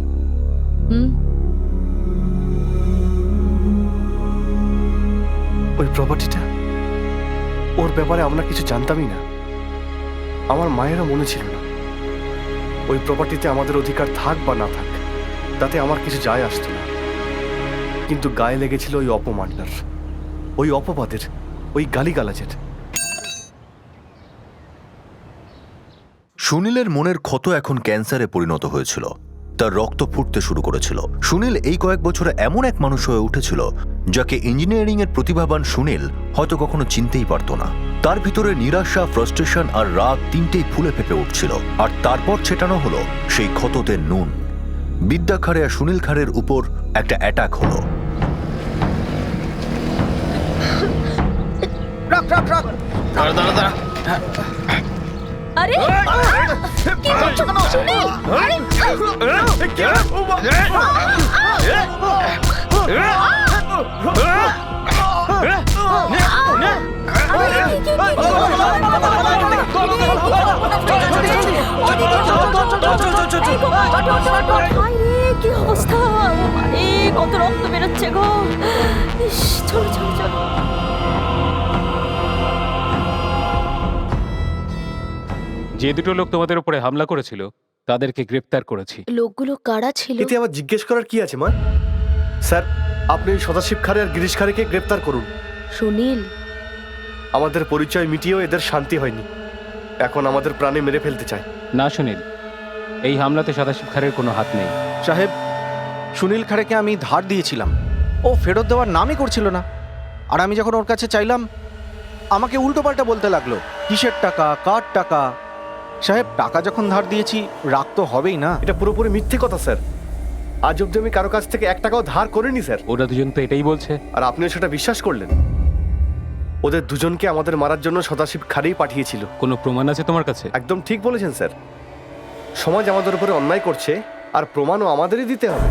ওই প্রপার্টিটা, ওর ব্যাপারে আমরা কিছু জানতামই না। আমার মায়েরও মনে ছিল না। ওই প্রপার্টিতে আমাদের অধিকার থাক বা না থাক, তাতে আমার কিছু যায় আসতো না। কিন্তু গায়ে লেগেছিল ওই অপমানটার, ওই অপবাদের, ওই গালিগালাজের। সুনীলের মনের ক্ষত এখন ক্যান্সারে পরিণত হয়েছিল। তার রক্ত ফুটতে শুরু করেছিল। সুনীল এই কয়েক বছরে এমন এক মানুষ হয়ে উঠেছিল যাকে ইঞ্জিনিয়ারিং এর প্রতিভাবান সুনীল হয়তো কখনো চিনতেই পারত না। তার ভিতরে নিরাশা, ফ্রাস্ট্রেশন আর রাগ তিনটেই ফুলে ফেপে উঠছিল। আর তারপর ছেটানো হলো সেই ক্ষততে নুন। বিদ্যা খাড়ে আর সুনীল খাড়ের উপর একটা অ্যাটাক হলো। আরে কি করছো কেন সুনীল? কি অবস্থা, কত রক্ত বেরোচ্ছে গো। চলো চলো চলো। যে 2টো লোক তোমাদের উপরে হামলা করেছিল তাদেরকে গ্রেপ্তার করেছি। লোকগুলো কারা ছিল? এতে আবার জিজ্ঞেস করার কি আছে মা? স্যার, আপনি সদাশিব খাড়ে আর গিরিশ খাড়েকে গ্রেপ্তার করুন। সুনীল, আমাদের পরিচয় মিটিয়েও এদের শান্তি হয়নি, এখন আমাদের প্রাণে মেরে ফেলতে চায়। না সুনীল, এই হামলাতে সদাশিব খারের কোনো হাত নেই। সাহেব, সুনীল খাড়েকে আমি ধার দিয়েছিলাম, ও ফেরত দেওয়ার নামই করছিল না। আর আমি যখন ওর কাছে চাইলাম, আমাকে উল্টোপাল্টা বলতে লাগলো, কিসের টাকা, কার টাকা। সাহেব, টাকা যখন ধার দিয়েছি, রাগ তো হবেই না। এটা পুরোপুরি মিথ্যে কথা স্যার। আজ অব্দি আমি কারো কাছ থেকে 1 টাকাও ধার করিনি স্যার। ওরা দুজন তো এটাই বলছে। আর আপনিও সেটা বিশ্বাস করলেন? ওদের দুজনকে আমাদের মারার জন্য সদাশিব খারেই পাঠিয়েছিল। কোনো প্রমাণ আছে তোমার কাছে? একদম ঠিক বলেছেন স্যার। সমাজ আমাদের উপরে অন্যায় করছে, আর প্রমাণও আমাদেরই দিতে হবে।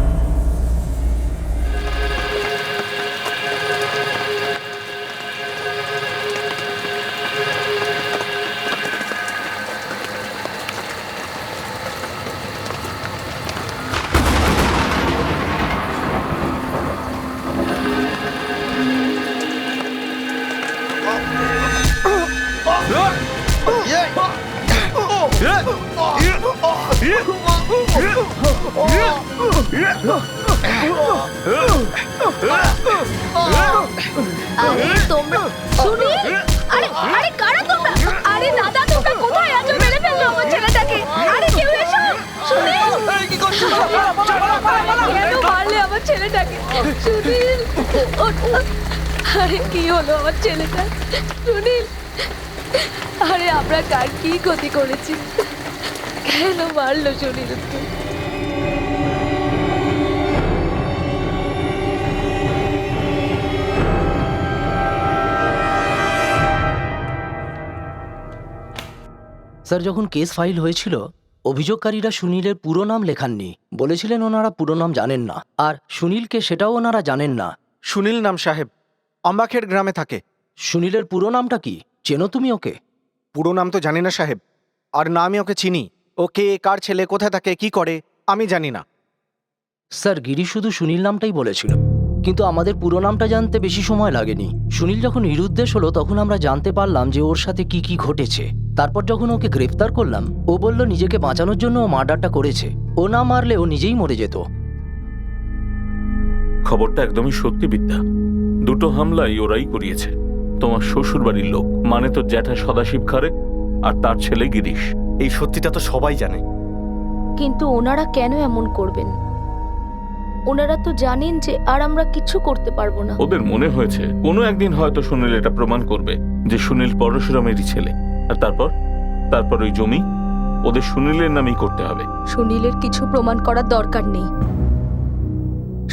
আরে তোমরা, সুনীল, আরে আরে কারা তোমরা? আরে দাদা, তোমরা কোথায় আছো? মেরে ফেললো আমার ছেলেটাকে। আরে কেউ এসো। সুনীল, কি করছো? কেন মারলে আমার ছেলেটাকে? সুনীল, আরে কি হলো আমার ছেলেটা? সুনীল, আরে আমরা কার কি ক্ষতি করেছি? কেন মারলো সুনীল? স্যার, যখন কেস ফাইল হয়েছিল, অভিযোগকারীরা সুনীলের পুরো নাম লেখাননি। বলেছিলেন ওনারা পুরো নাম জানেন না, আর সুনীলকে সেটাও ওনারা জানেন না। সুনীল নাম সাহেব, আম্বাখেড় গ্রামে থাকে। সুনীলের পুরো নামটা কি? চেনো তুমি ওকে? পুরো নাম তো জানি না সাহেব, আর না আমি ওকে চিনি। ওকে, কার ছেলে, কোথায় থাকে, কি করে, আমি জানি না। স্যার, গিরি শুধু সুনীল নামটাই বলেছিল, কিন্তু আমাদের পুরো নামটা জানতে বেশি সময় লাগেনি। সুনীল যখন নিরুদ্দেশ হলো, তখন আমরা জানতে পারলাম যে ওর সাথে কি কি ঘটেছে। তারপর যখন ওকে গ্রেফতার করলাম, ও বলল নিজেকে বাঁচানোর জন্য ও মার্ডারটা করেছে। ও না মারলে ও নিজেই মরে যেত। খবরটা একদমই সত্যি বিদ্যা। দুটো হামলাই ওরাই করিয়েছে। তোমার শ্বশুর বাড়ির লোক, মানে তো জ্যাঠা সদাশিব খারে আর তার ছেলে গিরিশ। এই সত্যিটা তো সবাই জানে। কিন্তু ওনারা কেন এমন করবেন? ওনারা তো জানেন যে আর আমরা কিছু করতে পারবো না। ওদের মনে হয়েছে কোনো একদিন হয়তো সুনীল এটা প্রমাণ করবে যে সুনীল পরশুরামেরই ছেলে, আর তারপর ওই জমি ওদের সুনীলের নামেই করতে হবে। সুনীলের কিছু প্রমাণ করার দরকার নেই।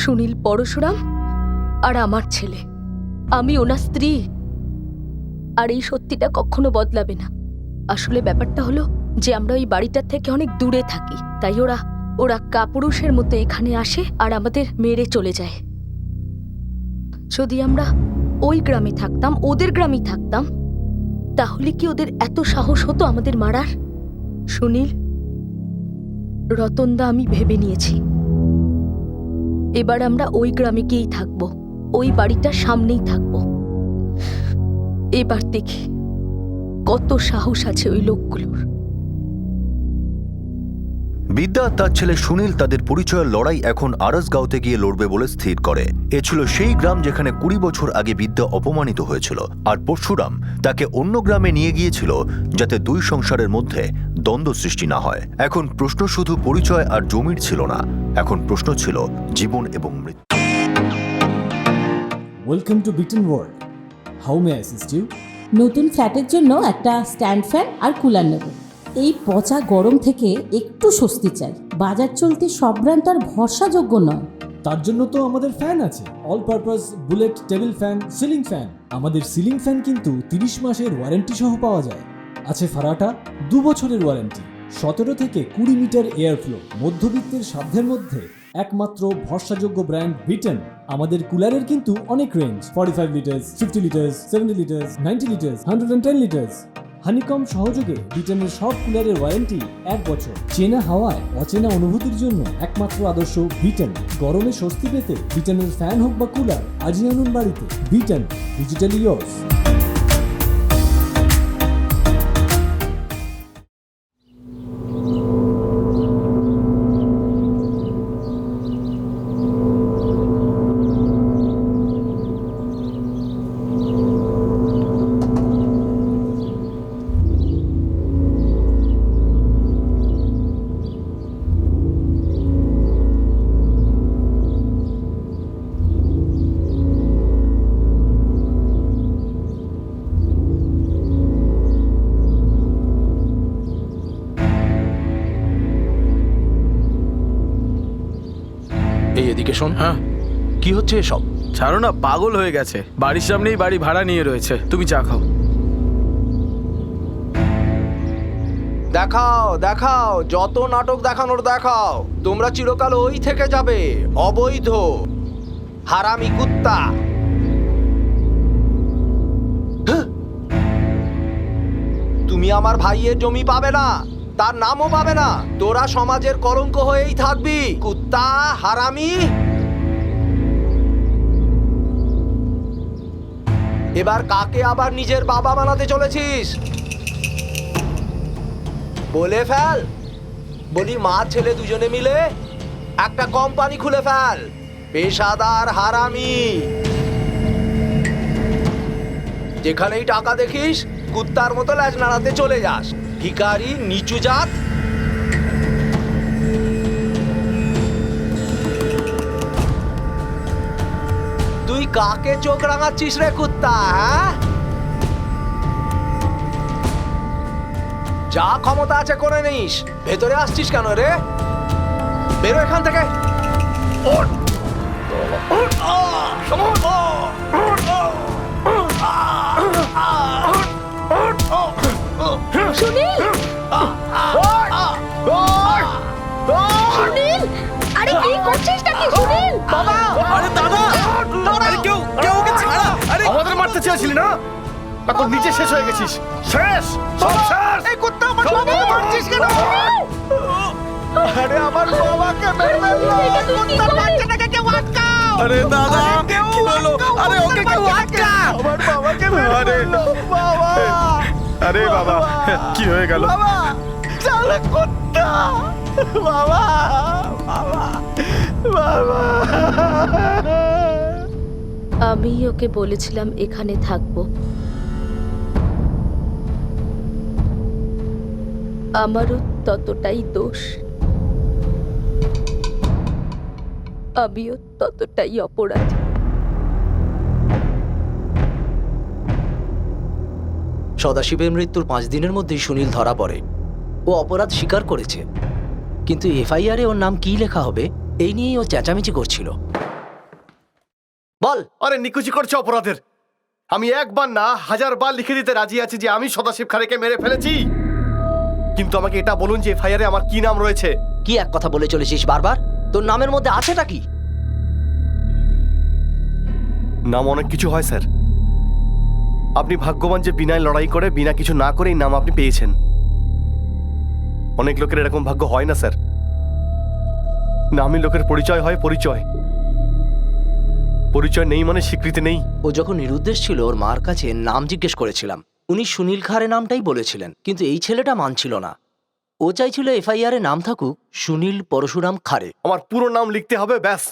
সুনীল পরশুরাম আর আমার ছেলে, আমি ওনার স্ত্রী। আর এই সত্যিটা কখনো বদলাবে না। আসলে ব্যাপারটা হলো যে আমরা ওই বাড়িটার থেকে অনেক দূরে থাকি, তাই ওরা কাপুরুষের মতো এখানে আসে আর আমাদের মেরে চলে যায়। যদি আমরা ওই গ্রামে থাকতাম, ওদের গ্রামেই থাকতাম, তাহলে কি ওদের এত সাহস হতো আমাদের মারার? সুনীল, রতনদা, আমি ভেবে নিয়েছি, এবার আমরা ওই গ্রামে গিয়েই থাকবো, ওই বাড়িটার সামনেই থাকবো। এবার দেখি কত সাহস আছে ওই লোকগুলোর। বিদ্যা আর তার ছেলে সুনীল তাদের পরিচয়ের লড়াই এখন আরসগাঁওতে গিয়ে লড়বে বলে স্থির করে। এ ছিল সেই গ্রাম যেখানে 20 বছর আগে বিদ্যা অপমানিত হয়েছিল, আর পরশুরাম তাকে অন্য গ্রামে নিয়ে গিয়েছিল যাতে দুই সংসারের মধ্যে দ্বন্দ্ব সৃষ্টি না হয়। এখন প্রশ্ন শুধু পরিচয় আর জমির ছিল না, এখন প্রশ্ন ছিল জীবন এবং মৃত্যু। Welcome to Beaton world. How may I assist you? নতুন ফ্ল্যাটের জন্য একটা স্ট্যান্ড ফ্যান আর কুলার নেব। এই পচা গরম থেকে একটু স্বস্তি চাই। বাজার চলতে সব ব্র্যান্ড আর ভরসাযোগ্য নয়। তার জন্য তো আমাদের ফ্যান আছে, all purpose bullet table fan, ceiling fan. আমাদের সিলিং ফ্যান কিন্তু 30 মাসের ওয়ারেন্টি সহ পাওয়া যায়। আছে ফারাটা 2 বছরের ওয়ারেন্টি, 17 থেকে 20 মিটার এয়ার ফ্লো, মধ্যবিত্তের সাধ্যের মধ্যে একমাত্র ভরসাযোগ্য ব্র্যান্ড বিটেন। আমাদের কুলারের কিন্তু অনেক range, 45 litres, 50 litres, 70 litres, 90 litres, 110 litres. Honeycomb সহযোগে বিটেনের সব কুলারের ওয়ারেন্টি 1 বছর। চেনা হাওয়ায় অচেনা অনুভূতির জন্য একমাত্র আদর্শ বিটেন। গরমে স্বস্তি পেতে বিটেনের ফ্যান হোক বা কুলার, আজই আনুন বাড়িতে। Beaten, digitally yours. এদিকে শোন। হ্যাঁ, কি হচ্ছে এসব? ছাড়ো না, পাগল হয়ে গেছে। বাড়ির সামনেই বাড়ি ভাড়া নিয়ে রয়েছে। তুমি চা খাও। দেখাও দেখাও, যত নাটক দেখানোর দেখাও। তোমরা চিরকাল ওই থেকে যাবে, অবৈধ হারামি কুত্তা। হ্যাঁ! তুমি আমার ভাইয়ের জমি পাবে না, তার নামও পাবে না। তোরা সমাজের কলঙ্ক হয়েই থাকবি, কুত্তা হারামি। এবার কাকে আবার নিজের বাবা বানাতে চলেছিস? বলে ফেল। বলি মা ছেলে দুজনে মিলে একটা কোম্পানি খুলে ফেল, পেশাদার হারামি। যেখানেই টাকা দেখিস কুত্তার মতো ল্যাজ নাড়াতে চলে যাস। ভিখারি, নিচু জাত। তুই কাকে চোখ রাঙাচ্ছিস রে কুত্তা? হ্যাঁ, যা ক্ষমতা আছে করে নিস। ভেতরে আসছিস কেন রে? বেরো এখান থেকে। সুনীল! সুনীল! আরে কি করছিস নাকি সুনীল? বাবা! আরে দাদা! আরে কেউ ওকে ছাড়া! আরে আমাদের মারতে চেয়েছিলি না? এখন নিচে শেষ হয়ে গেছিস। শেষ, সব শেষ। এই কুত্তা আমার বাবাকে মারছিস কেন? আরে আমার বাবাকে মেরে ফেললো। কুত্তার বাচ্চাটাকে কেউ আটকাও। আরে দাদা, কি হলো? আরে ওকে কেউ আটকাও। আমার বাবাকে মেরে ফেললো। বাবা! আরে বাবা, কি হয়ে গেল? বাবা! শালা কুত্তা! বাবা! বাবা! বাবা! আমি ওকে বলেছিলাম এখানে থাকবো। আমারও ততটাই দোষ, আমিও ততটাই অপরাধী। সদাশিবের মৃত্যুর 5 দিনের মধ্যেই সুনীল ধরা পড়ে। ও অপরাধ স্বীকার করেছে, কিন্তু এফআইআরে ওর নাম কি লেখা হবে এই নিয়েই ও চেঁচামেচি করছিল। বল। আরে নিকুচি করছে অপরাধের। আমি একবার না 1000 বার লিখে দিতে রাজি আছি যে আমি সদাশিব খারেকে মেরে ফেলেছি, কিন্তু আমাকে এটা বলুন যে এফআইআরে আমার কি নাম রয়েছে। কি এক কথা বলে চলেছিস বারবার? তোর নামের মধ্যে আছেটা কি? নাম অনেক কিছু হয় স্যার। আপনি ভাগ্যবান যে বিনা লড়াই করে, বিনা কিছু না করেই নাম আপনি পেয়েছেন। অনেক লোকের এরকম ভাগ্য হয় না স্যার। নামই লোকের পরিচয় হয়, পরিচয়। পরিচয় নেই মানে স্বীকৃতি নেই। ও যখন নিরুদ্দেশ ছিল ওর মার কাছে নাম জিজ্ঞেস করেছিলাম, উনি সুনীল খারে নামটাই বলেছিলেন, কিন্তু এই ছেলেটা মানছিল না। ও চাইছিল এফআইআরে নাম থাকুক সুনীল পরশুরাম খারে। আমার পুরো নাম লিখতে হবে, ব্যাস।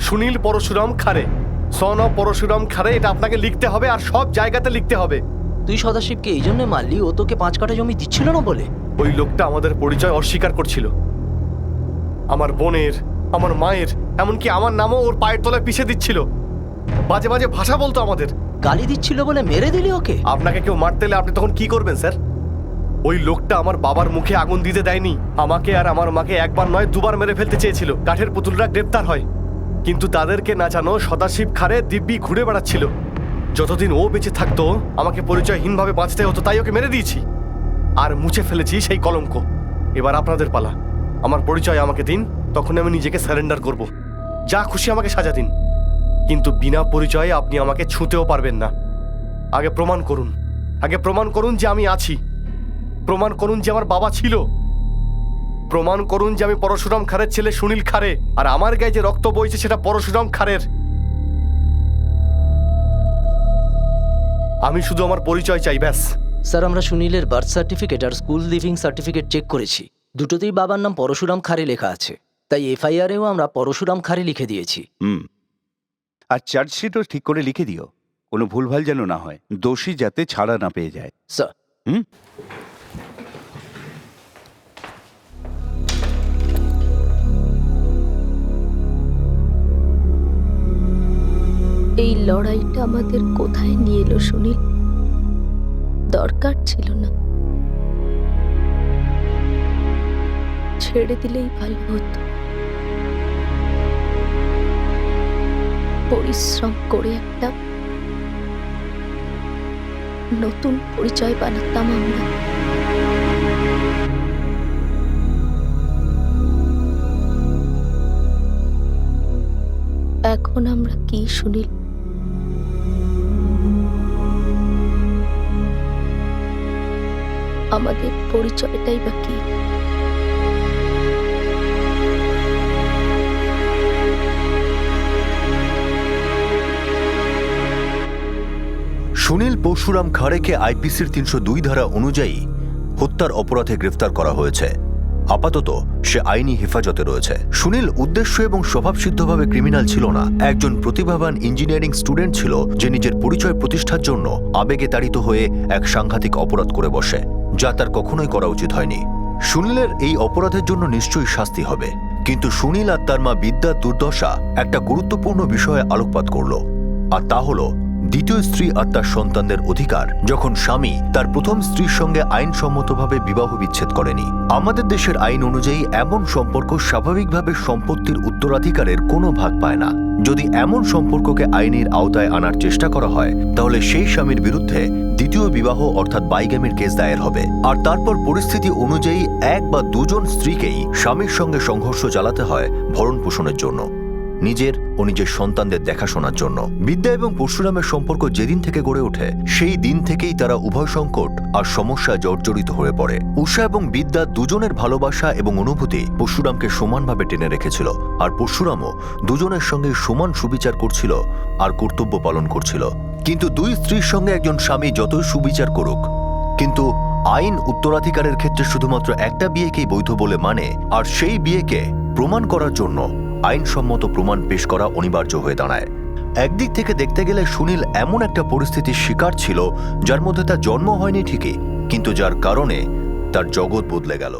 সুনীল পরশুরাম খারে, সন অফ পরশুরাম খারে, এটা আপনাকে লিখতে হবে আর সব জায়গাতে লিখতে হবে। তুই সদাশিবকে এই জন্য মারলি ও তোকে 5 কাঠা জমি দিচ্ছিল না বলে? ওই লোকটা আমাদের পরিচয় অস্বীকার করছিল। আমার বোনের, আমার মায়ের, এমনকি আমার নামও ওর পায়ের তলায় পিষে দিচ্ছিল। বাজে বাজে ভাষা বলতো আমাদের। গালি দিচ্ছিল বলে মেরে দিলি ওকে? আপনাকে কেউ মারতে এলে আপনি তখন কি করবেন স্যার? ওই লোকটা আমার বাবার মুখে আগুন দিতে দেয়নি। আমাকে আর আমার মাকে একবার নয় 2 বার মেরে ফেলতে চেয়েছিল। কাঠের পুতুলরা গ্রেপ্তার হয়, কিন্তু তাদেরকে নাচানো সদাশিব খারে দিব্যি ঘুরে বেড়াচ্ছিল। যতদিন ও বেঁচে থাকতো আমাকে পরিচয়হীনভাবে বাঁচতে হতো, তাই ওকে মেরে দিয়েছি আর মুছে ফেলেছি সেই কলঙ্ক। এবার আপনাদের পালা। আমার পরিচয় আমাকে দিন, তখন আমি নিজেকে সারেন্ডার করব। যা খুশি আমাকে সাজা দিন, কিন্তু বিনা পরিচয়ে আপনি আমাকে ছুঁতেও পারবেন না। আগে প্রমাণ করুন, আগে প্রমাণ করুন যে আমি আছি। প্রমাণ করুন যে আমার বাবা ছিল। প্রমাণ করুন যে আমি পরশুরাম খারের ছেলে সুনীল খারে, আর আমার গায়ে যে রক্ত বইছে সেটা পরশুরাম খারের। আমি শুধু আমার পরিচয় চাই, ব্যাস। স্যার, আমরা সুনীলের বার্থ সার্টিফিকেট আর স্কুল লিভিং সার্টিফিকেট চেক করেছি, দুটোতেই বাবার নাম পরশুরাম খারে লেখা আছে। তাই এফআইআরেও আমরা পরশুরাম খারে লিখে দিয়েছি। আর চার্জশিটও ঠিক করে লিখে দিও, কোনো ভুলভাল যেন না হয়, দোষী যাতে ছাড়া না পেয়ে যায়। স্যার। এই লড়াইটা আমাদের কোথায় নিয়ে এলো সুনীল? দরকার ছিল না, ছেড়ে দিলেই ভালো হতো। পরিশ্রম করে একটা নতুন পরিচয় বানাতাম আমরা। এখন আমরা কি সুনীল? আমাদের পরিচয়টাই বা কি? সুনীল পরশুরাম খাড়েকে আইপিসির ৩০২ ধারা অনুযায়ী হত্যার অপরাধে গ্রেফতার করা হয়েছে। আপাতত সে আইনি হেফাজতে রয়েছে। সুনীল উদ্দেশ্য এবং স্বভাবসিদ্ধভাবে ক্রিমিনাল ছিল না, একজন প্রতিভাবান ইঞ্জিনিয়ারিং স্টুডেন্ট ছিল যে নিজের পরিচয় প্রতিষ্ঠার জন্য আবেগে তাড়িত হয়ে এক সাংঘাতিক অপরাধ করে বসে, যা তার কখনোই করা উচিত হয়নি। সুনীলের এই অপরাধের জন্য নিশ্চয়ই শাস্তি হবে, কিন্তু সুনীল আর তার মা বিদ্যার দুর্দশা একটা গুরুত্বপূর্ণ বিষয়ে আলোকপাত করল, আর তা হলো দ্বিতীয় স্ত্রী আর তার সন্তানদের অধিকার, যখন স্বামী তার প্রথম স্ত্রীর সঙ্গে আইনসম্মতভাবে বিবাহ বিচ্ছেদ করেনি। আমাদের দেশের আইন অনুযায়ী এমন সম্পর্ক স্বাভাবিকভাবে সম্পত্তির উত্তরাধিকারের কোনো ভাগ পায় না। যদি এমন সম্পর্ককে আইনের আওতায় আনার চেষ্টা করা হয়, তাহলে সেই স্বামীর বিরুদ্ধে দ্বিতীয় বিবাহ অর্থাৎ বাইগামির কেস দায়ের হবে, আর তারপর পরিস্থিতি অনুযায়ী এক বা দুজন স্ত্রীকেই স্বামীর সঙ্গে সংঘর্ষ চালাতে হয় ভরণ পোষণের জন্য, নিজের ও নিজের সন্তানদের দেখাশোনার জন্য। বিদ্যা এবং পরশুরামের সম্পর্ক যেদিন থেকে গড়ে ওঠে, সেই দিন থেকেই তারা উভয় সংকট আর সমস্যায় জর্জরিত হয়ে পড়ে। উষা এবং বিদ্যা দুজনের ভালোবাসা এবং অনুভূতি পরশুরামকে সমানভাবে টেনে রেখেছিল, আর পরশুরামও দুজনের সঙ্গে সমান সুবিচার করছিল আর কর্তব্য পালন করছিল। কিন্তু দুই স্ত্রীর সঙ্গে একজন স্বামী যতই সুবিচার করুক, কিন্তু আইন উত্তরাধিকারের ক্ষেত্রে শুধুমাত্র একটা বিয়েকেই বৈধ বলে মানে, আর সেই বিয়েকে প্রমাণ করার জন্য আইনসম্মত প্রমাণ পেশ করা অনিবার্য হয়ে দাঁড়ায়। একদিক থেকে দেখতে গেলে সুনীল এমন একটা পরিস্থিতির শিকার ছিল যার মধ্যে তার জন্ম হয়নি ঠিকই, কিন্তু যার কারণে তার জগৎ বদলে গেল।